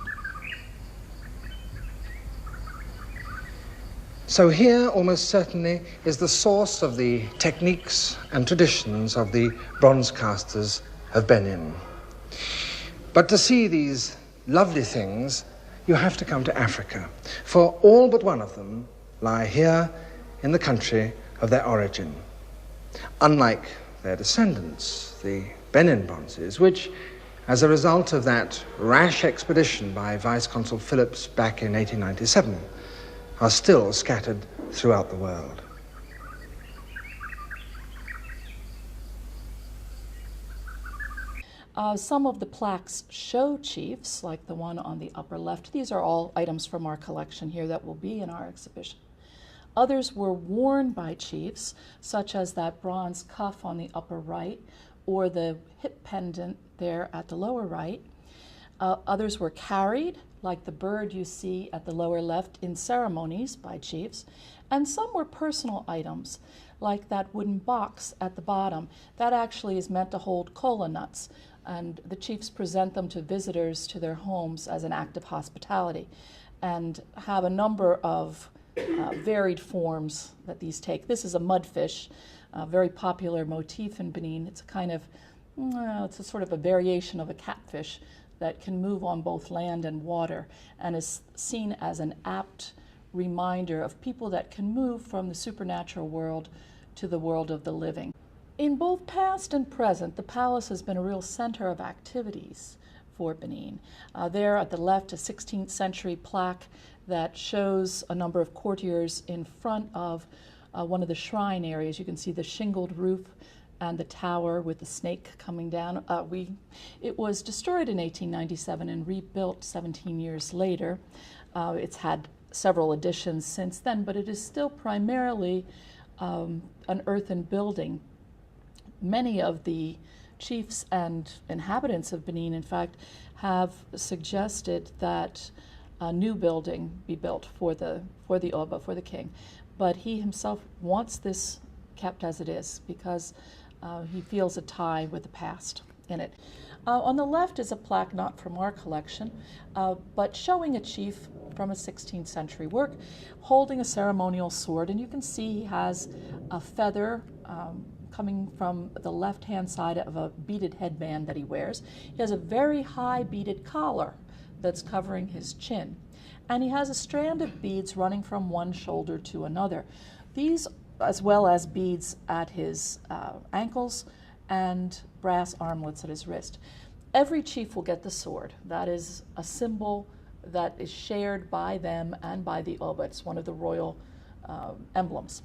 So here, almost certainly, is the source of the techniques and traditions of the bronze casters of Benin. But to see these lovely things, you have to come to Africa, for all but one of them lie here in the country of their origin. Unlike their descendants, the Benin bronzes, which, as a result of that rash expedition by Vice-Consul Phillips back in 1897, are still scattered throughout the world. Some of the plaques show chiefs, like the one on the upper left. These are all items from our collection here that will be in our exhibition. Others were worn by chiefs, such as that bronze cuff on the upper right, or the hip pendant there at the lower right. Others were carried, like the bird you see at the lower left, in ceremonies by chiefs. And some were personal items, like that wooden box at the bottom. That actually is meant to hold kola nuts, and the chiefs present them to visitors to their homes as an act of hospitality, and have a number of varied forms that these take. This is a mudfish, a very popular motif in Benin. It's a kind of, it's a sort of a variation of a catfish that can move on both land and water, and is seen as an apt reminder of people that can move from the supernatural world to the world of the living. In both past and present, the palace has been a real center of activities for Benin. There at the left, a 16th century plaque that shows a number of courtiers in front of one of the shrine areas. You can see the shingled roof and the tower with the snake coming down. It was destroyed in 1897 and rebuilt 17 years later. It's had several additions since then, but it is still primarily an earthen building. Many of the chiefs and inhabitants of Benin, in fact, have suggested that a new building be built for the Oba, for the king. But he himself wants this kept as it is because he feels a tie with the past in it. On the left is a plaque not from our collection, but showing a chief from a 16th century work holding a ceremonial sword, and you can see he has a feather coming from the left-hand side of a beaded headband that he wears. He has a very high beaded collar that's covering his chin, and he has a strand of beads running from one shoulder to another. These, as well as beads at his ankles and brass armlets at his wrist. Every chief will get the sword. That is a symbol that is shared by them and by the Oba. It's one of the royal emblems.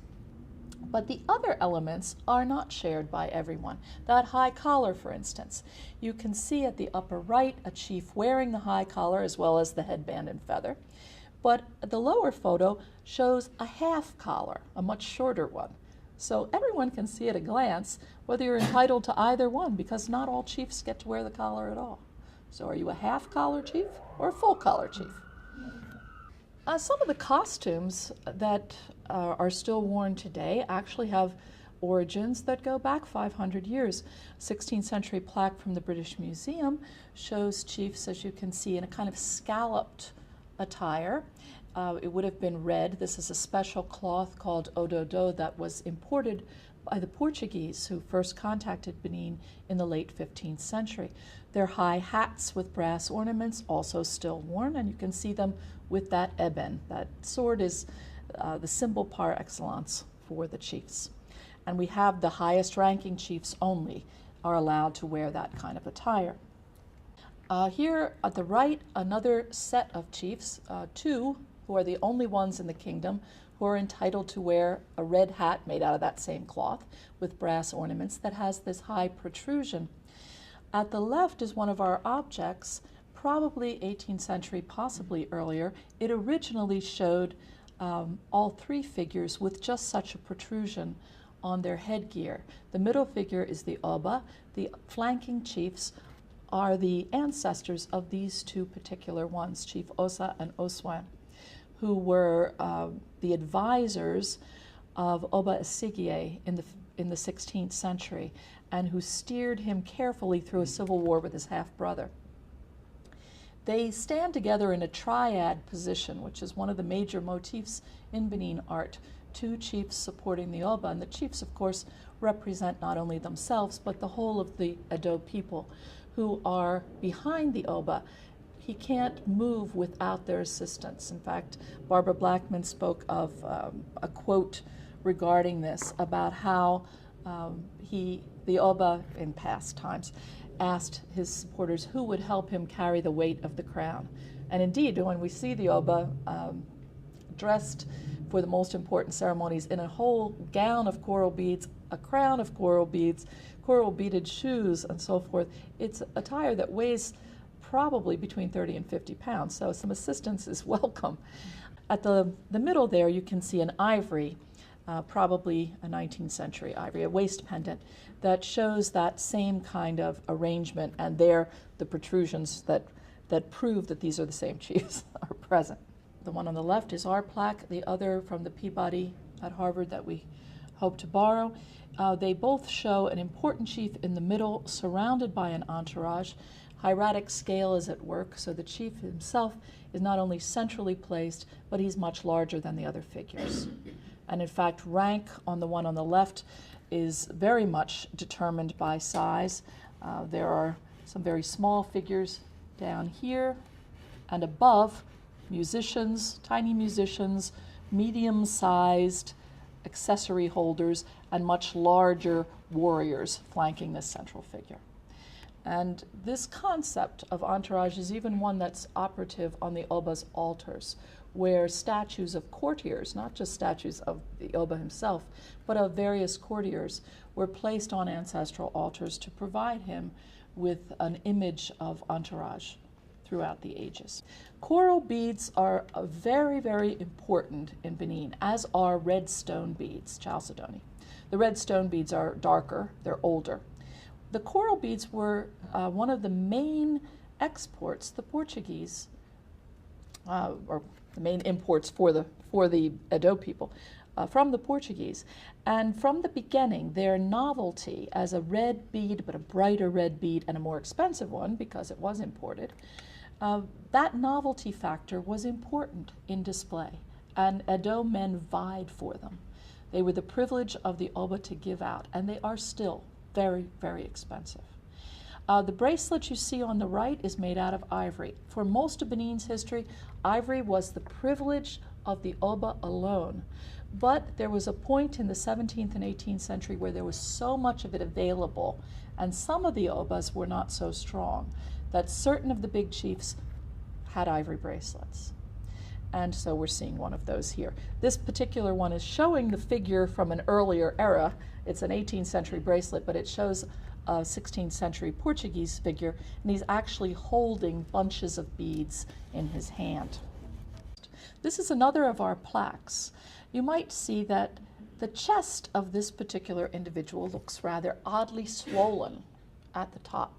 But the other elements are not shared by everyone. That high collar, for instance. You can see at the upper right a chief wearing the high collar as well as the headband and feather. But the lower photo shows a half collar, a much shorter one. So everyone can see at a glance whether you're entitled to either one, because not all chiefs get to wear the collar at all. So are you a half collar chief or a full collar chief? Some of the costumes that are still worn today actually have origins that go back 500 years. 16th century plaque from the British Museum shows chiefs, as you can see, in a kind of scalloped attire. It would have been red. This is a special cloth called ododo that was imported by the Portuguese who first contacted Benin in the late 15th century. Their high hats with brass ornaments also still worn, and you can see them with that eben. That sword is the symbol par excellence for the chiefs. And we have the highest ranking chiefs only are allowed to wear that kind of attire. Here at the right, another set of chiefs, two who are the only ones in the kingdom who are entitled to wear a red hat made out of that same cloth with brass ornaments that has this high protrusion. At the left is one of our objects, probably 18th century, possibly earlier. It originally showed all three figures with just such a protrusion on their headgear. The middle figure is the Oba. The flanking chiefs are the ancestors of these two particular ones, Chief Osa and Oswan, who were the advisors of Oba Esigie in the 16th century, and who steered him carefully through a civil war with his half-brother. They stand together in a triad position, which is one of the major motifs in Benin art, two chiefs supporting the Oba, and the chiefs, of course, represent not only themselves, but the whole of the Edo people who are behind the Oba. He can't move without their assistance. In fact, Barbara Blackman spoke of a quote regarding this, about how the Oba, in past times, asked his supporters who would help him carry the weight of the crown. And indeed, when we see the Oba dressed for the most important ceremonies in a whole gown of coral beads, a crown of coral beads, coral beaded shoes, and so forth, it's attire that weighs probably between 30 and 50 pounds, so some assistance is welcome. At the middle there, you can see an ivory, probably a 19th century ivory, a waist pendant, that shows that same kind of arrangement, and there the protrusions that prove that these are the same chiefs are present. The one on the left is our plaque, the other from the Peabody at Harvard that we hope to borrow. They both show an important chief in the middle, surrounded by an entourage. Hieratic scale is at work, so the chief himself is not only centrally placed, but he's much larger than the other figures. And in fact, rank on the one on the left is very much determined by size. There are some very small figures down here, and above, musicians, tiny musicians, medium-sized accessory holders, and much larger warriors flanking this central figure. And this concept of entourage is even one that's operative on the Oba's altars, where statues of courtiers, not just statues of the Oba himself, but of various courtiers, were placed on ancestral altars to provide him with an image of entourage throughout the ages. Coral beads are very, very important in Benin, as are red stone beads, chalcedony. The red stone beads are darker, they're older. The coral beads were one of the main exports the Portuguese, or the main imports for the Edo people, from the Portuguese. And from the beginning, their novelty as a red bead, but a brighter red bead and a more expensive one because it was imported, that novelty factor was important in display, and Edo men vied for them. They were the privilege of the Oba to give out, and they are still very, very expensive. The bracelet you see on the right is made out of ivory. For most of Benin's history, ivory was the privilege of the Oba alone. But there was a point in the 17th and 18th century where there was so much of it available, and some of the Obas were not so strong, that certain of the big chiefs had ivory bracelets. And so we're seeing one of those here. This particular one is showing the figure from an earlier era. It's an 18th century bracelet, but it shows a 16th century Portuguese figure, and he's actually holding bunches of beads in his hand. This is another of our plaques. You might see that the chest of this particular individual looks rather oddly swollen at the top.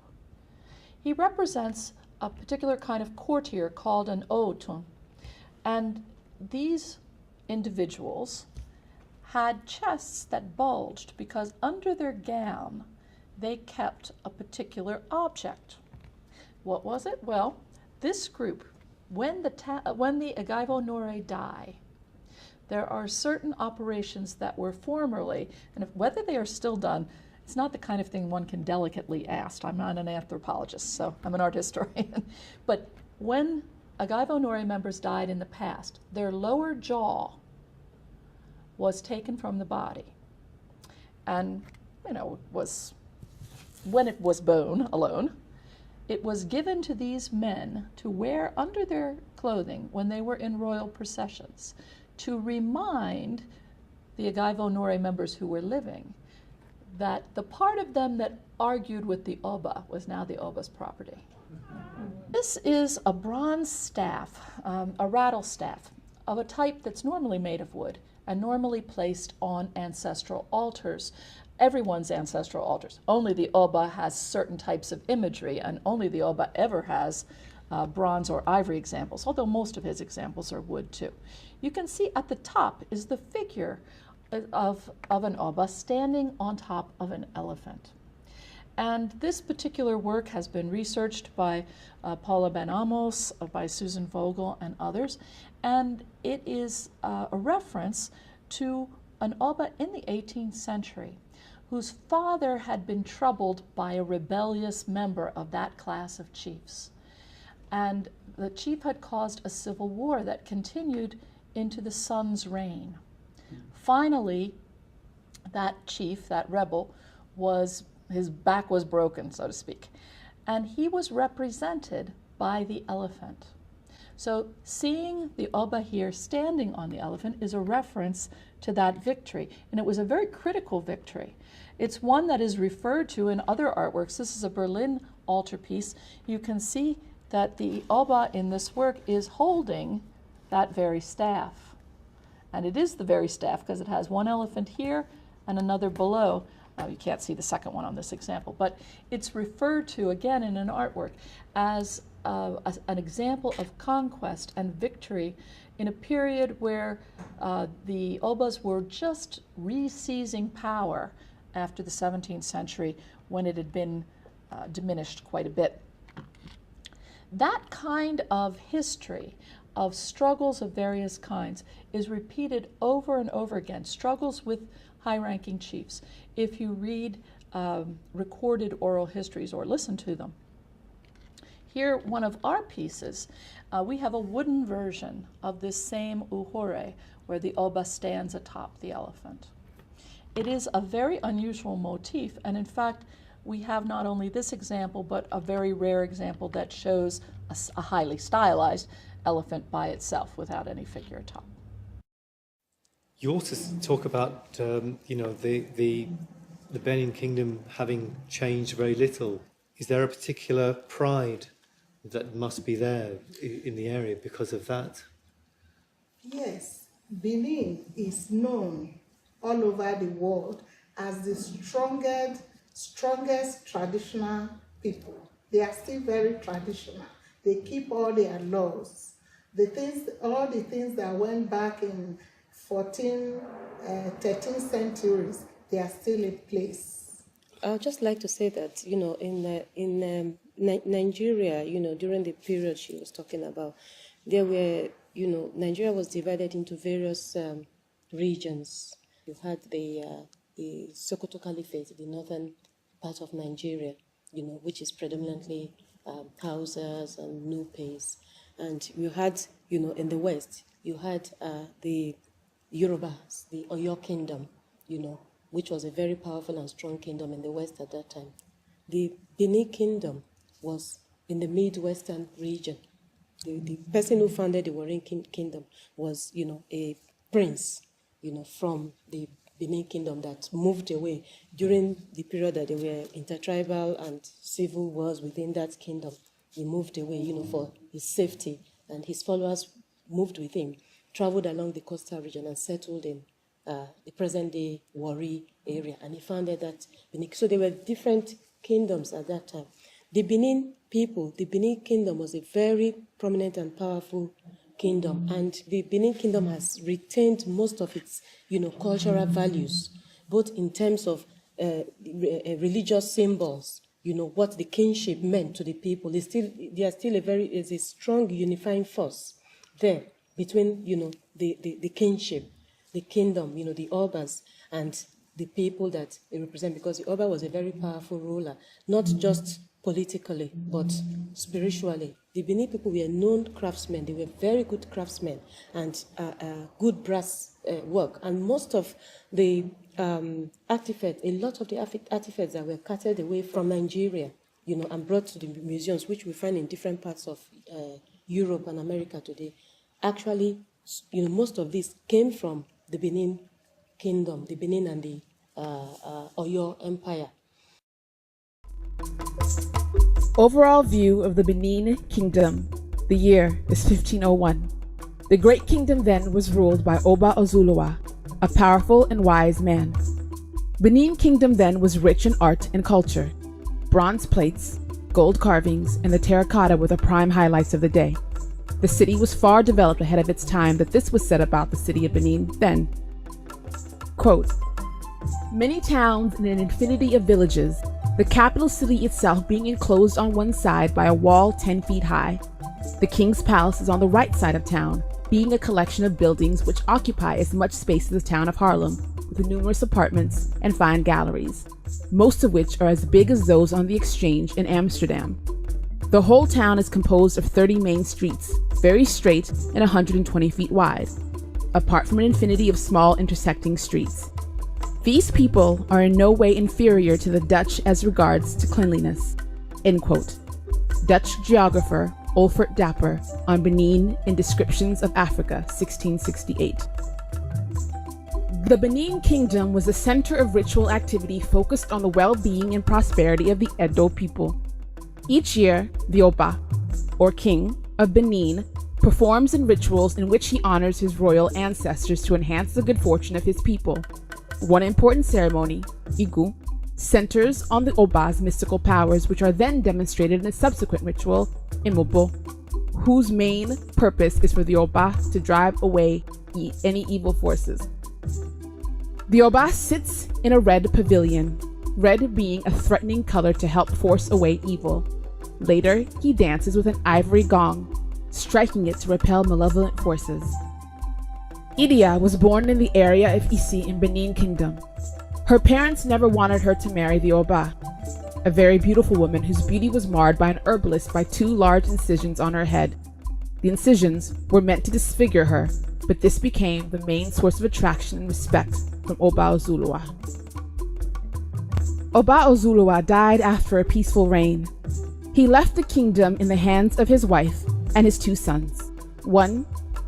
He represents a particular kind of courtier called an otun, and these individuals had chests that bulged because under their gown they kept a particular object. What was it? Well, this group, when the Agaivo Nore die, there are certain operations that were formerly, and whether they are still done, it's not the kind of thing one can delicately ask. I'm not an anthropologist, so I'm an art historian. But when Agaivo Nore members died in the past, their lower jaw was taken from the body, and when it was bone alone, it was given to these men to wear under their clothing when they were in royal processions, to remind the Agaivo Nore members who were living that the part of them that argued with the Oba was now the Oba's property. This is a bronze staff, a rattle staff, of a type that's normally made of wood and normally placed on ancestral altars, everyone's ancestral altars. Only the Oba has certain types of imagery, and only the Oba ever has bronze or ivory examples, although most of his examples are wood too. You can see at the top is the figure of an Oba standing on top of an elephant. And this particular work has been researched by Paula Ben Amos, by Susan Vogel, and others, and it is a reference to an Oba in the 18th century whose father had been troubled by a rebellious member of that class of chiefs. And the chief had caused a civil war that continued into the son's reign. Finally, that chief, that rebel, his back was broken, so to speak, and he was represented by the elephant. So seeing the Oba here standing on the elephant is a reference to that victory, and it was a very critical victory. It's one that is referred to in other artworks. This is a Berlin altarpiece. You can see that the Oba in this work is holding that very staff. And it is the very staff because it has one elephant here and another below. You can't see the second one on this example, but it's referred to again in an artwork as an example of conquest and victory in a period where the Obas were just re-seizing power after the 17th century when it had been diminished quite a bit. That kind of history of struggles of various kinds is repeated over and over again, struggles with high-ranking chiefs. If you read recorded oral histories or listen to them. Here, one of our pieces, we have a wooden version of this same uhore, where the Oba stands atop the elephant. It is a very unusual motif, and in fact, we have not only this example, but a very rare example that shows a highly stylized elephant by itself without any figure atop. You also talk about, the Benin Kingdom having changed very little. Is there a particular pride that must be there in the area because of that? Yes, Benin is known all over the world as the strongest traditional people. They are still very traditional. They keep all their laws. All the things that went back in 14th, 13th centuries, they are still in place. I'd just like to say that, in Nigeria, during the period she was talking about, there were, Nigeria was divided into various regions. You had the Sokoto Caliphate, the northern part of Nigeria, which is predominantly Hausas and Nupes. And you had, in the west, you had the Yorubas, the Oyo Kingdom, which was a very powerful and strong kingdom in the west at that time. The Benin Kingdom was in the Midwestern region. The person who founded the Warring Kingdom was, a prince, from the Benin Kingdom that moved away during the period that there were intertribal and civil wars within that kingdom. He moved away, for his safety, and his followers moved with him, traveled along the coastal region and settled in the present-day Warri area, and he founded that Benin. So there were different kingdoms at that time. The Benin people, the Benin Kingdom was a very prominent and powerful kingdom, and the Benin Kingdom has retained most of its, cultural values, both in terms of religious symbols, what the kingship meant to the people. Is a strong unifying force there between, the kingship, the kingdom, the Obas, and the people that they represent, because the Oba was a very powerful ruler, not just politically, but spiritually. The Benin people were known craftsmen. They were very good craftsmen and good brass work. And most of the artifacts, a lot of the artifacts that were carted away from Nigeria, and brought to the museums, which we find in different parts of Europe and America today, actually, most of this came from the Benin Kingdom, the Benin and the Oyo Empire. Overall view of the Benin Kingdom. The year is 1501. The great kingdom then was ruled by Oba Ozuluwa, a powerful and wise man. Benin Kingdom then was rich in art and culture. Bronze plates, gold carvings, and the terracotta were the prime highlights of the day. The city was far developed ahead of its time, but this was said about the city of Benin then. Quote, "Many towns and an infinity of villages, the capital city itself being enclosed on one side by a wall 10 feet high. The king's palace is on the right side of town, being a collection of buildings which occupy as much space as the town of Haarlem, with numerous apartments and fine galleries, most of which are as big as those on the Exchange in Amsterdam. The whole town is composed of 30 main streets, very straight and 120 feet wide, apart from an infinity of small intersecting streets. These people are in no way inferior to the Dutch as regards to cleanliness." End quote. Dutch geographer Olfert Dapper on Benin in Descriptions of Africa, 1668. The Benin Kingdom was a center of ritual activity focused on the well-being and prosperity of the Edo people. Each year, the Oba, or King, of Benin performs in rituals in which he honors his royal ancestors to enhance the good fortune of his people. One important ceremony, Igu, centers on the Oba's mystical powers, which are then demonstrated in a subsequent ritual, Imobo, whose main purpose is for the Oba to drive away any evil forces. The Oba sits in a red pavilion, red being a threatening color to help force away evil. Later, he dances with an ivory gong, striking it to repel malevolent forces. Idia was born in the area of Isi in Benin Kingdom. Her parents never wanted her to marry the Oba, a very beautiful woman whose beauty was marred by an herbalist by 2 large incisions on her head. The incisions were meant to disfigure her, but this became the main source of attraction and respect from Oba Ozuluwa. Oba Ozuluwa died after a peaceful reign. He left the kingdom in the hands of his wife and his 2 sons, one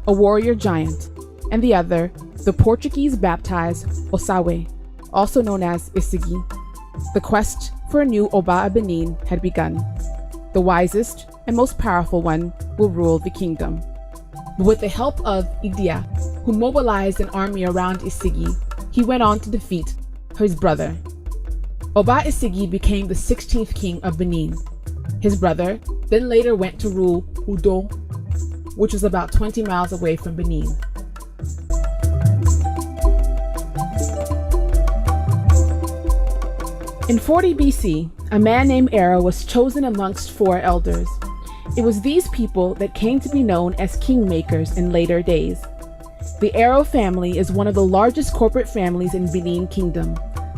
a warrior giant, and the other the Portuguese baptized Osawe, also known as Isigi. The quest for a new Oba of Benin had begun. The wisest and most powerful one will rule the kingdom. With the help of Idia, who mobilized an army around Isigi, he went on to defeat his brother. Oba Isigi became the 16th king of Benin. His brother then later went to rule Udo, which was about 20 miles away from Benin. In 40 BC, a man named Era was chosen amongst 4 elders. It was these people that came to be known as kingmakers in later days. The Ero family is one of the largest corporate families in Benin Kingdom.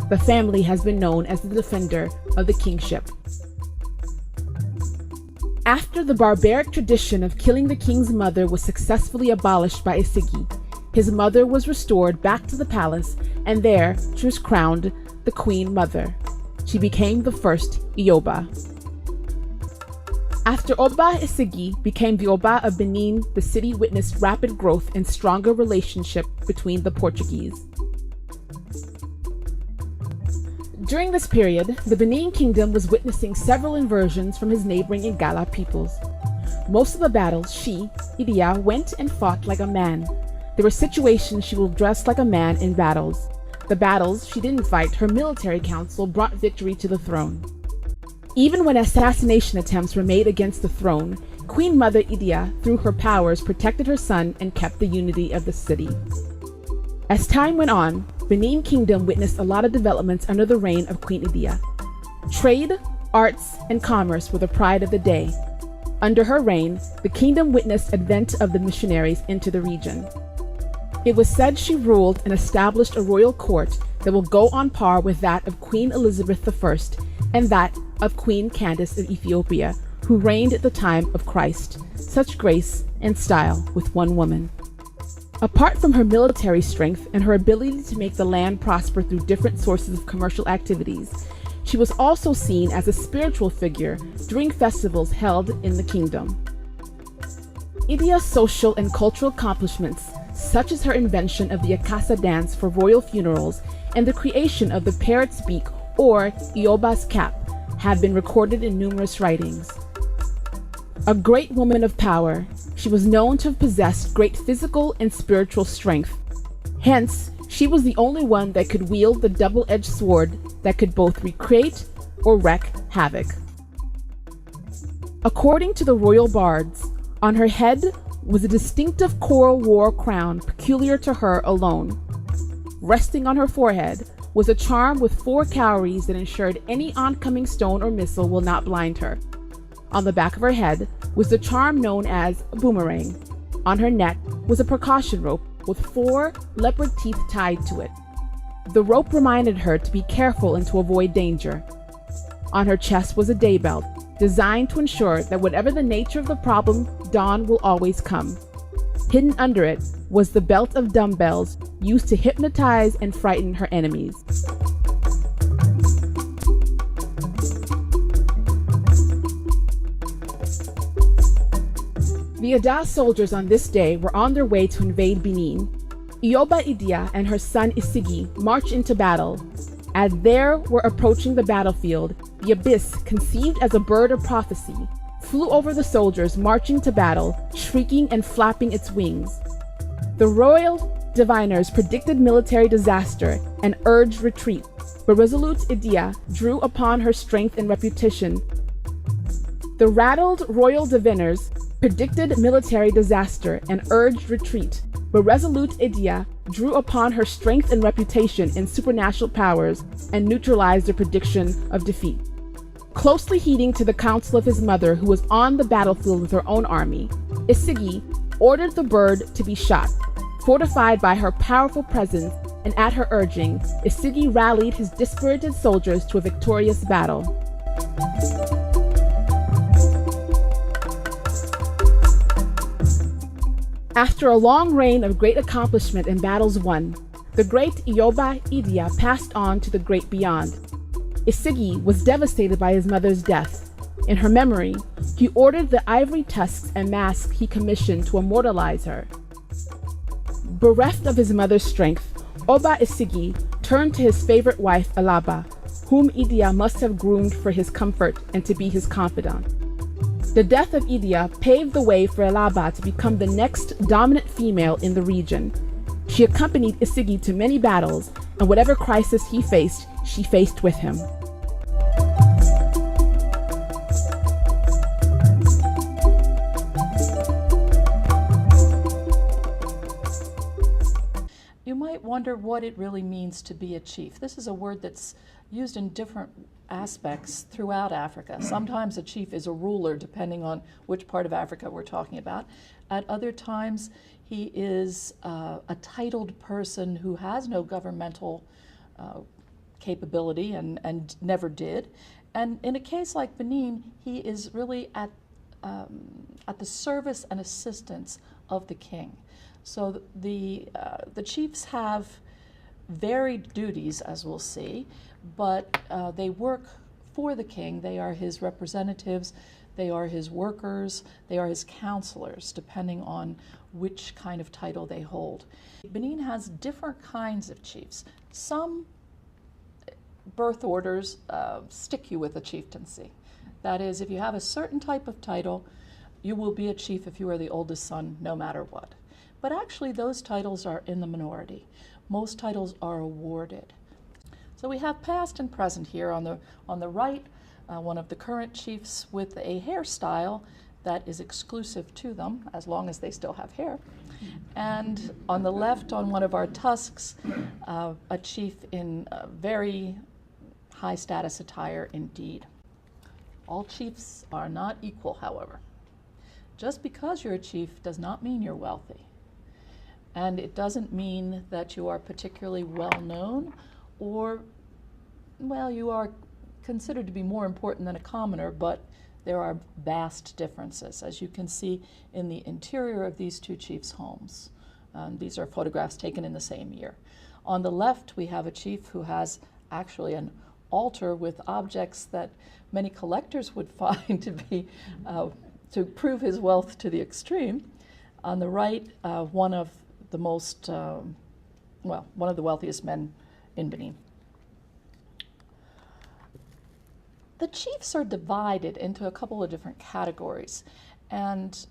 The family has been known as the defender of the kingship. After the barbaric tradition of killing the king's mother was successfully abolished by Isigi, his mother was restored back to the palace, and there she was crowned the Queen Mother. She became the first Ioba. After Oba Isigi became the Oba of Benin, the city witnessed rapid growth and stronger relationship between the Portuguese. During this period, the Benin Kingdom was witnessing several invasions from his neighboring Igala peoples. Most of the battles she, Idia, went and fought like a man. There were situations she will dress like a man in battles. The battles she didn't fight, her military council brought victory to the throne. Even when assassination attempts were made against the throne, Queen Mother Idia, through her powers, protected her son and kept the unity of the city. As time went on, Benin Kingdom witnessed a lot of developments under the reign of Queen Idia. Trade, arts, and commerce were the pride of the day. Under her reign, the kingdom witnessed advent of the missionaries into the region. It was said she ruled and established a royal court that will go on par with that of Queen Elizabeth I and that of Queen Candace of Ethiopia, who reigned at the time of Christ. Such grace and style with one woman. Apart from her military strength and her ability to make the land prosper through different sources of commercial activities, she was also seen as a spiritual figure during festivals held in the kingdom. Idia's social and cultural accomplishments, such as her invention of the Akasa dance for royal funerals and the creation of the parrot's beak or Ioba's cap, have been recorded in numerous writings. A great woman of power, she was known to have possessed great physical and spiritual strength. Hence, she was the only one that could wield the double-edged sword that could both recreate or wreak havoc. According to the royal bards, on her head was a distinctive coral war crown peculiar to her alone. resting on her forehead, was a charm with 4 cowries that ensured any oncoming stone or missile will not blind her. On the back of her head was the charm known as a boomerang. On her neck was a precaution rope with 4 leopard teeth tied to it. The rope reminded her to be careful and to avoid danger. On her chest was a day belt, designed to ensure that whatever the nature of the problem, dawn will always come. Hidden under it was the belt of dumbbells used to hypnotize and frighten her enemies. The Ada soldiers on this day were on their way to invade Benin. Ioba Idia and her son Isigi marched into battle. As they were approaching the battlefield, the abyss, conceived as a bird of prophecy, flew over the soldiers marching to battle, shrieking and flapping its wings. The royal diviners predicted military disaster and urged retreat, but resolute Idia drew upon her strength and reputation. The rattled royal diviners predicted military disaster and urged retreat, but resolute Idia drew upon her strength and reputation in supernatural powers and neutralized the prediction of defeat. Closely heeding to the counsel of his mother, who was on the battlefield with her own army, Isigi ordered the bird to be shot. Fortified by her powerful presence and at her urging, Isigi rallied his dispirited soldiers to a victorious battle. After a long reign of great accomplishment and battles won, the great Ioba Idia passed on to the great beyond. Isigi was devastated by his mother's death. In her memory, he ordered the ivory tusks and mask he commissioned to immortalize her. Bereft of his mother's strength, Oba Isigi turned to his favorite wife, Alaba, whom Idia must have groomed for his comfort and to be his confidant. The death of Idia paved the way for Alaba to become the next dominant female in the region. She accompanied Isigi to many battles, and whatever crisis he faced, she faced with him. You might wonder what it really means to be a chief. This is a word that's used in different aspects throughout Africa. Sometimes a chief is a ruler, depending on which part of Africa we're talking about. At other times, he is a titled person who has no governmental capability and never did. And in a case like Benin, he is really at the service and assistance of the king. So the chiefs have varied duties, as we'll see, but they work for the king. They are his representatives, they are his workers, they are his counselors, depending on which kind of title they hold. Benin has different kinds of chiefs. Some birth orders stick you with a chieftaincy. That is, if you have a certain type of title, you will be a chief if you are the oldest son, no matter what. But actually, those titles are in the minority. Most titles are awarded. So we have past and present here. On the right, one of the current chiefs with a hairstyle that is exclusive to them, as long as they still have hair. And on the left, on one of our tusks, a chief in very high status attire indeed. All chiefs are not equal, however. Just because you're a chief does not mean you're wealthy. And it doesn't mean that you are particularly well known or, well, you are considered to be more important than a commoner, but there are vast differences, as you can see in the interior of these two chiefs' homes. These are photographs taken in the same year. On the left, we have a chief who has actually an altar with objects that many collectors would find to be, to prove his wealth to the extreme. On the right, one of the most, one of the wealthiest men in Benin. The chiefs are divided into a couple of different categories, and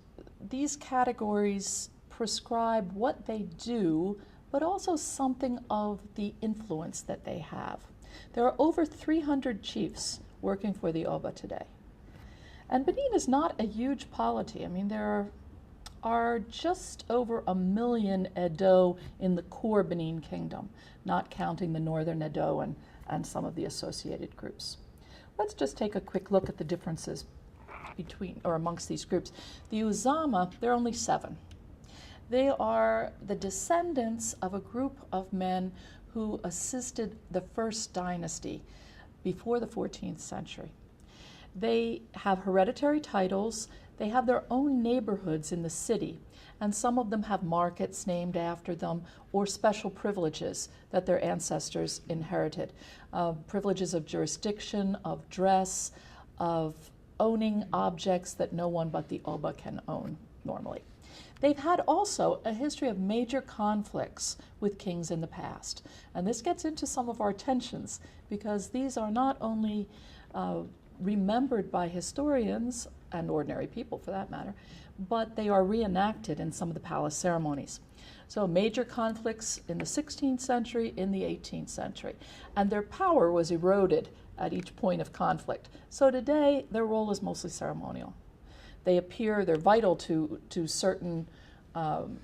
these categories prescribe what they do, but also something of the influence that they have. There are over 300 chiefs working for the Oba today. And Benin is not a huge polity. I mean, there are just over 1 million Edo in the core Benin Kingdom, not counting the northern Edo and some of the associated groups. Let's just take a quick look at the differences between or amongst these groups. The Uzama, there are only 7. They are the descendants of a group of men who assisted the first dynasty before the 14th century. They have hereditary titles, they have their own neighborhoods in the city, and some of them have markets named after them or special privileges that their ancestors inherited. Privileges of jurisdiction, of dress, of owning objects that no one but the Oba can own normally. They've had also a history of major conflicts with kings in the past. And this gets into some of our tensions because these are not only remembered by historians and ordinary people for that matter, but they are reenacted in some of the palace ceremonies. So major conflicts in the 16th century, in the 18th century, and their power was eroded at each point of conflict. So today, their role is mostly ceremonial. They appear, they're vital to certain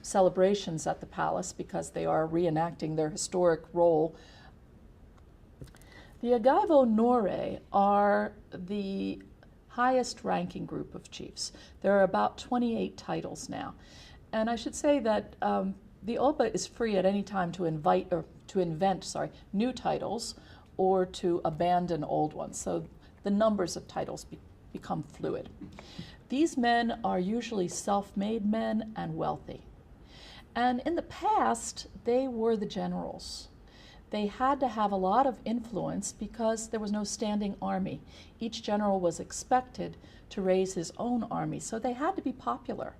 celebrations at the palace because they are reenacting their historic role. The Agaivo Nore are the highest ranking group of chiefs. There are about 28 titles now. And I should say that the Oba is free at any time to invent new titles or to abandon old ones. So the numbers of titles become fluid. These men are usually self-made men and wealthy. And in the past, they were the generals. They had to have a lot of influence because there was no standing army. Each general was expected to raise his own army, so they had to be popular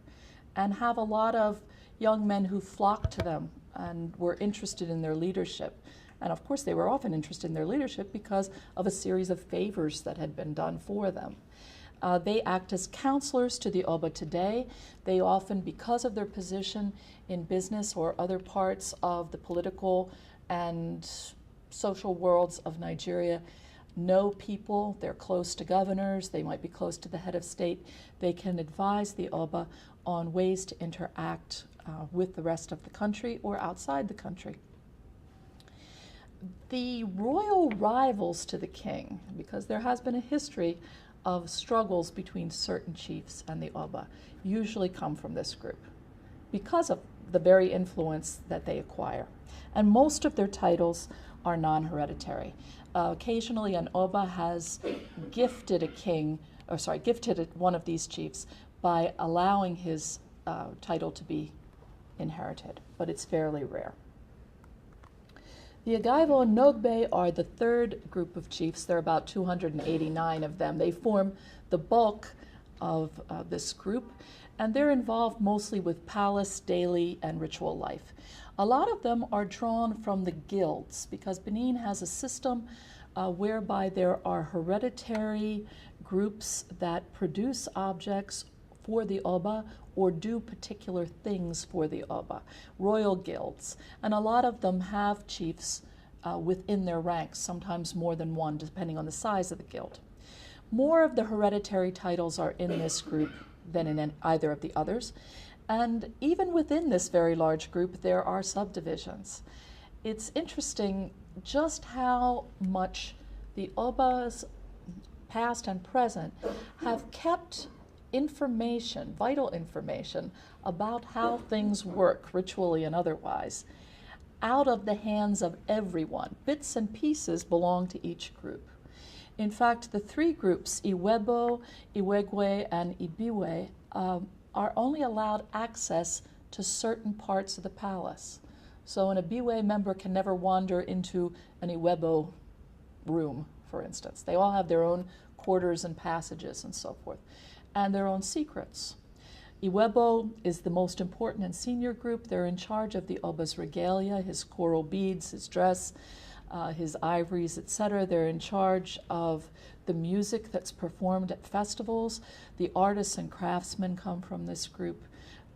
and have a lot of young men who flocked to them and were interested in their leadership. And of course, they were often interested in their leadership because of a series of favors that had been done for them. They act as counselors to the Oba today. They often, because of their position in business or other parts of the political and social worlds of Nigeria, know people. They're close to governors. They might be close to the head of state. They can advise the Oba on ways to interact with the rest of the country or outside the country. The royal rivals to the king, because there has been a history of struggles between certain chiefs and the Oba, usually come from this group because of the very influence that they acquire. And most of their titles are non-hereditary. Occasionally an Oba has gifted one of these chiefs by allowing his title to be inherited, but it's fairly rare. The Agaivo Nogbe are the third group of chiefs. There are about 289 of them. They form the bulk of this group, and they're involved mostly with palace, daily, and ritual life. A lot of them are drawn from the guilds because Benin has a system whereby there are hereditary groups that produce objects for the Oba or do particular things for the Oba, royal guilds. And a lot of them have chiefs within their ranks, sometimes more than one, depending on the size of the guild. More of the hereditary titles are in this group than in either of the others. And even within this very large group, there are subdivisions. It's interesting just how much the Obas, past and present, have kept information, vital information, about how things work, ritually and otherwise, out of the hands of everyone. Bits and pieces belong to each group. In fact, the three groups, Iwebo, Iwegwe, and Ibiwe, are only allowed access to certain parts of the palace. So an Ibiwe member can never wander into an Iwebo room, for instance. They all have their own quarters and passages and so forth, and their own secrets. Iwebo is the most important and senior group. They're in charge of the Oba's regalia, his coral beads, his dress, his ivories, etc. They're in charge of the music that's performed at festivals. The artists and craftsmen come from this group.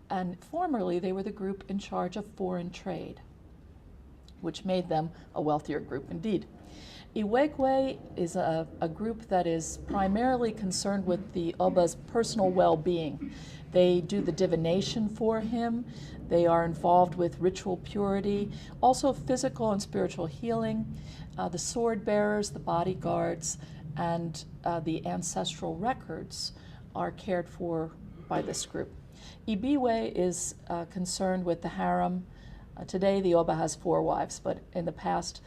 And formerly, they were the group in charge of foreign trade, which made them a wealthier group indeed. Iwegwe is a group that is primarily concerned with the Oba's personal well-being. They do the divination for him. They are involved with ritual purity, also physical and spiritual healing. The sword bearers, the bodyguards, and the ancestral records are cared for by this group. Ibiwe is concerned with the harem. Today the Oba has 4 wives, but in the past,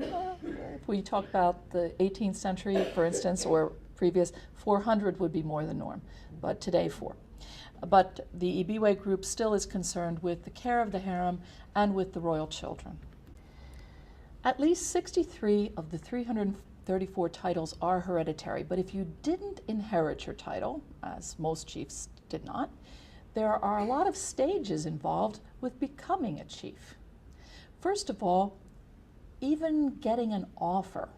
if we talk about the 18th century, for instance, or previous, 400 would be more the norm, but today 4. But the Ibiwe group still is concerned with the care of the harem and with the royal children. At least 63 of the 334 titles are hereditary, but if you didn't inherit your title, as most chiefs did not, there are a lot of stages involved with becoming a chief. First of all, even getting an offer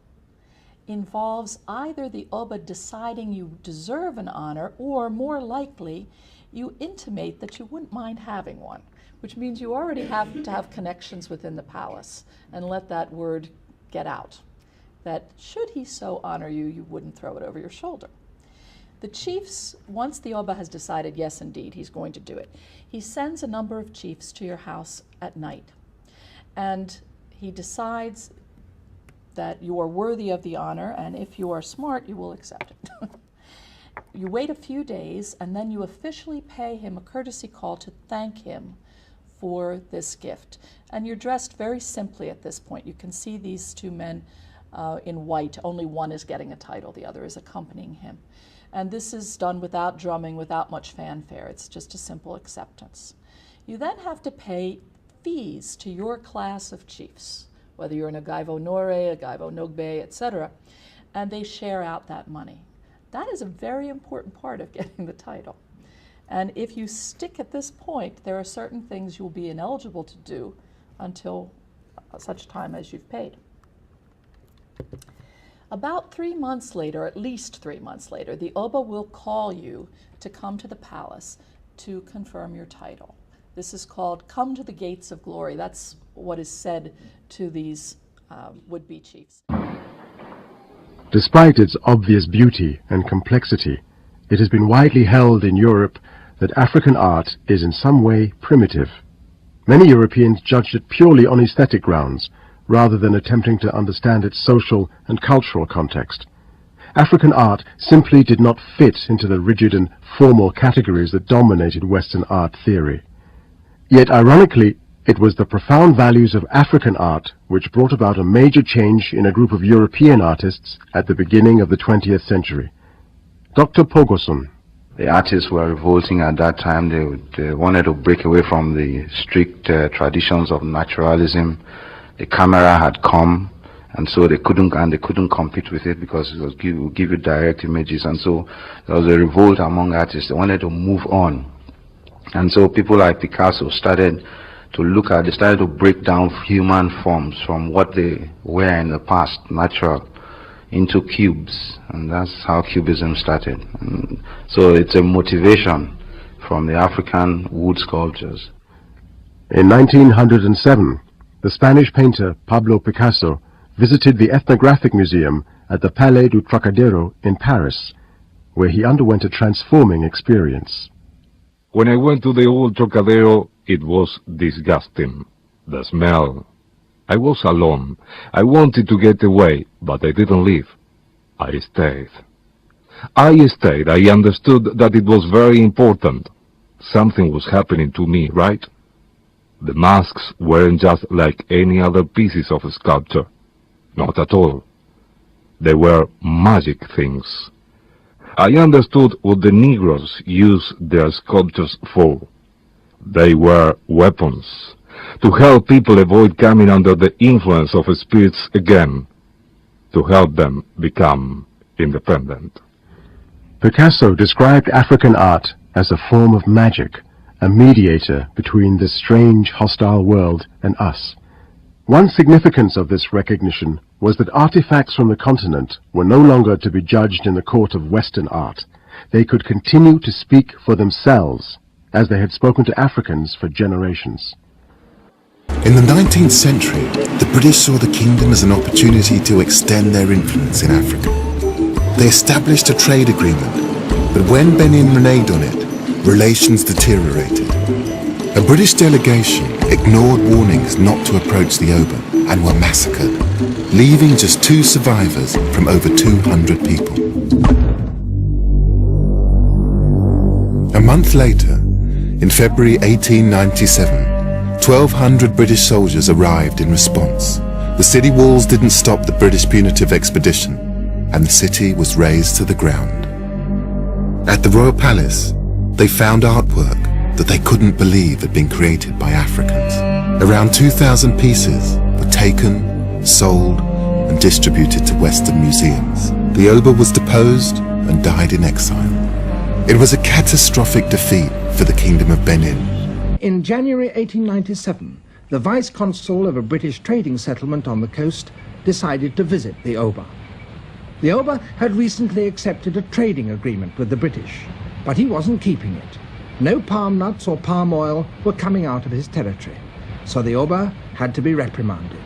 involves either the Oba deciding you deserve an honor, or more likely, you intimate that you wouldn't mind having one, which means you already have to have connections within the palace and let that word get out, that should he so honor you, you wouldn't throw it over your shoulder. The chiefs, once the Oba has decided, yes, indeed, he's going to do it, he sends a number of chiefs to your house at night. And he decides that you are worthy of the honor, and if you are smart, you will accept it. You wait a few days, and then you officially pay him a courtesy call to thank him for this gift. And you're dressed very simply at this point. You can see these 2 men in white. Only one is getting a title, the other is accompanying him. And this is done without drumming, without much fanfare. It's just a simple acceptance. You then have to pay fees to your class of chiefs, whether you're an Agaivo Nore, Agaivo Nogbe, etc., and they share out that money. That is a very important part of getting the title. And if you stick at this point, there are certain things you'll be ineligible to do until such time as you've paid. About 3 months later, at least 3 months later, the Oba will call you to come to the palace to confirm your title. This is called "Come to the Gates of Glory." That's what is said to these would-be chiefs. Despite its obvious beauty and complexity, it has been widely held in Europe that African art is in some way primitive. Many Europeans judged it purely on aesthetic grounds, rather than attempting to understand its social and cultural context. African art simply did not fit into the rigid and formal categories that dominated Western art theory. Yet, ironically, it was the profound values of African art which brought about a major change in a group of European artists at the beginning of the 20th century. Dr. Pogoson. The artists were revolting at that time. They wanted to break away from the strict traditions of naturalism. The camera had come, and so they couldn't compete with it because it would give you direct images. And so there was a revolt among artists. They wanted to move on. And so people like Picasso started to break down human forms from what they were in the past, natural, into cubes. And that's how Cubism started. And so it's a motivation from the African wood sculptures. In 1907, the Spanish painter Pablo Picasso visited the Ethnographic Museum at the Palais du Trocadero in Paris, where he underwent a transforming experience. When I went to the old Trocadero, it was disgusting. The smell. I was alone. I wanted to get away, but I didn't leave. I stayed. I understood that it was very important. Something was happening to me, right? The masks weren't just like any other pieces of sculpture. Not at all. They were magic things. I understood what the Negroes used their sculptures for. They were weapons, to help people avoid coming under the influence of spirits again, to help them become independent. Picasso described African art as a form of magic, a mediator between this strange, hostile world and us. One significance of this recognition was that artifacts from the continent were no longer to be judged in the court of Western art. They could continue to speak for themselves, as they had spoken to Africans for generations. In the 19th century, the British saw the kingdom as an opportunity to extend their influence in Africa. They established a trade agreement, but when Benin reneged on it, relations deteriorated. A British delegation ignored warnings not to approach the Oba and were massacred, leaving just 2 survivors from over 200 people. A month later, in February 1897, 1,200 British soldiers arrived in response. The city walls didn't stop the British punitive expedition, and the city was razed to the ground. At the Royal Palace, they found artwork that they couldn't believe had been created by Africans. Around 2,000 pieces were taken, sold, and distributed to Western museums. The Oba was deposed and died in exile. It was a catastrophic defeat for the Kingdom of Benin. In January 1897, the vice-consul of a British trading settlement on the coast decided to visit the Oba. The Oba had recently accepted a trading agreement with the British, but he wasn't keeping it. No palm nuts or palm oil were coming out of his territory, so the Oba had to be reprimanded.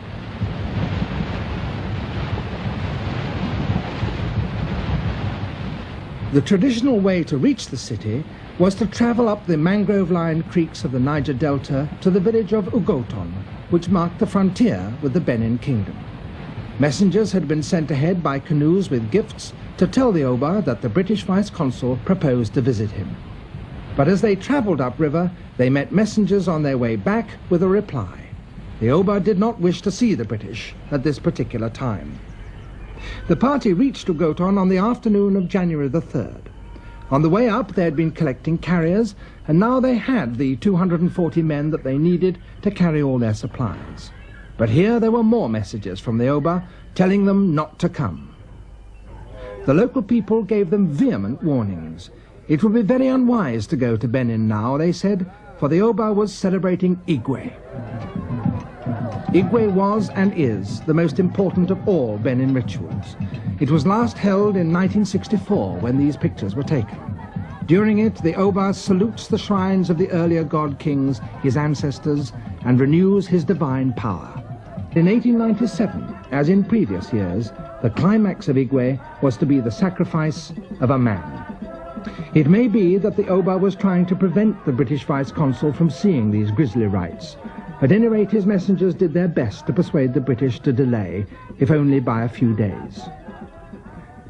The traditional way to reach the city was to travel up the mangrove-lined creeks of the Niger Delta to the village of Ugoton, which marked the frontier with the Benin Kingdom. Messengers had been sent ahead by canoes with gifts to tell the Oba that the British vice-consul proposed to visit him. But as they travelled upriver, they met messengers on their way back with a reply. The Oba did not wish to see the British at this particular time. The party reached Ugoton on the afternoon of January the 3rd. On the way up, they had been collecting carriers, and now they had the 240 men that they needed to carry all their supplies. But here there were more messages from the Oba telling them not to come. The local people gave them vehement warnings. It would be very unwise to go to Benin now, they said, for the Oba was celebrating Igwe. Igwe was and is the most important of all Benin rituals. It was last held in 1964 when these pictures were taken. During it, the Oba salutes the shrines of the earlier god kings, his ancestors, and renews his divine power. In 1897, as in previous years, the climax of Igwe was to be the sacrifice of a man. It may be that the Oba was trying to prevent the British vice-consul from seeing these grisly rites. At any rate, his messengers did their best to persuade the British to delay, if only by a few days.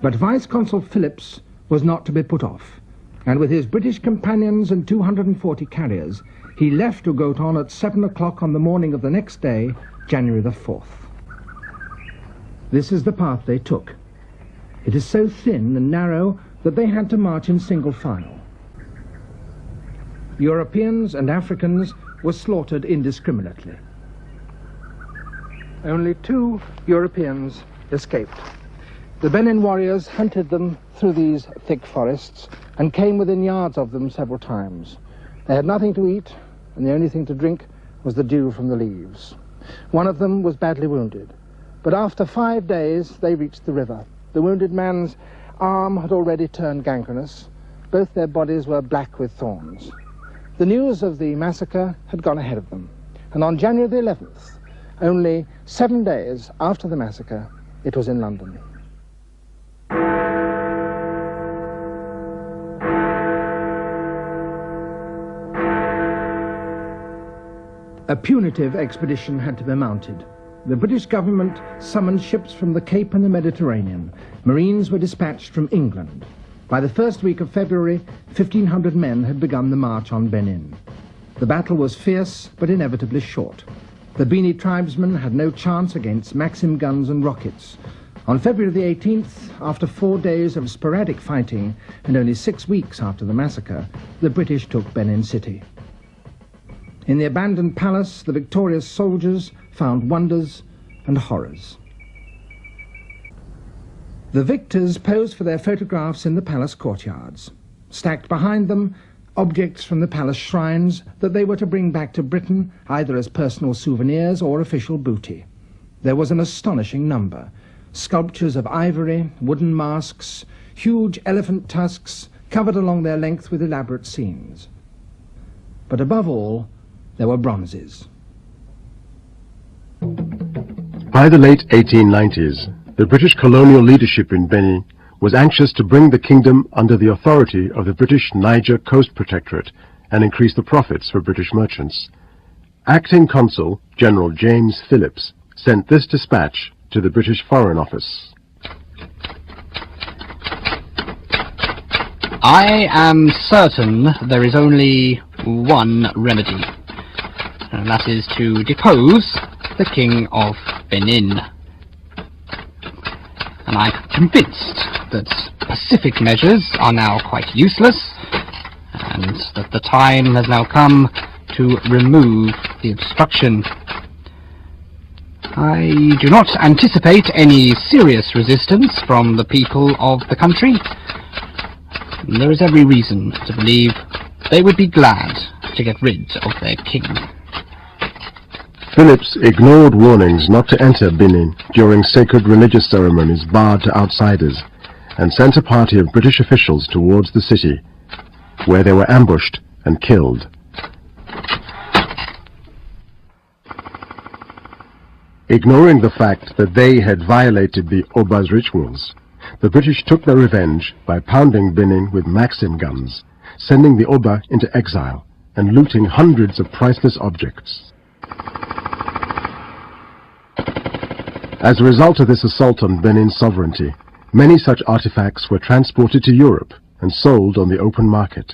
But Vice-Consul Phillips was not to be put off, and with his British companions and 240 carriers, he left Ugoton at 7 o'clock on the morning of the next day, January the 4th. This is the path they took. It is so thin and narrow that they had to march in single file. Europeans and Africans were slaughtered indiscriminately. Only 2 Europeans escaped. The Benin warriors hunted them through these thick forests and came within yards of them several times. They had nothing to eat, and the only thing to drink was the dew from the leaves. One of them was badly wounded, but after 5 days they reached the river. The wounded man's arm had already turned gangrenous. Both their bodies were black with thorns. The news of the massacre had gone ahead of them, and on January the 11th, only 7 days after the massacre, it was in London. A punitive expedition had to be mounted. The British government summoned ships from the Cape and the Mediterranean. Marines were dispatched from England. By the first week of February, 1,500 men had begun the march on Benin. The battle was fierce, but inevitably short. The Bini tribesmen had no chance against Maxim guns and rockets. On February the 18th, after 4 days of sporadic fighting and only 6 weeks after the massacre, the British took Benin City. In the abandoned palace, the victorious soldiers found wonders and horrors. The victors posed for their photographs in the palace courtyards. Stacked behind them, objects from the palace shrines that they were to bring back to Britain, either as personal souvenirs or official booty. There was an astonishing number. Sculptures of ivory, wooden masks, huge elephant tusks, covered along their length with elaborate scenes. But above all, there were bronzes. By the late 1890s, the British colonial leadership in Benin was anxious to bring the kingdom under the authority of the British Niger Coast Protectorate and increase the profits for British merchants. Acting Consul General James Phillips sent this dispatch to the British Foreign Office. I am certain there is only one remedy, and that is to depose the King of Benin. And I'm convinced that pacific measures are now quite useless, and that the time has now come to remove the obstruction. I do not anticipate any serious resistance from the people of the country. There is every reason to believe they would be glad to get rid of their king. Phillips ignored warnings not to enter Benin during sacred religious ceremonies barred to outsiders, and sent a party of British officials towards the city, where they were ambushed and killed. Ignoring the fact that they had violated the Oba's rituals, the British took their revenge by pounding Benin with Maxim guns, sending the Oba into exile, and looting hundreds of priceless objects. As a result of this assault on Benin's sovereignty, many such artifacts were transported to Europe and sold on the open market.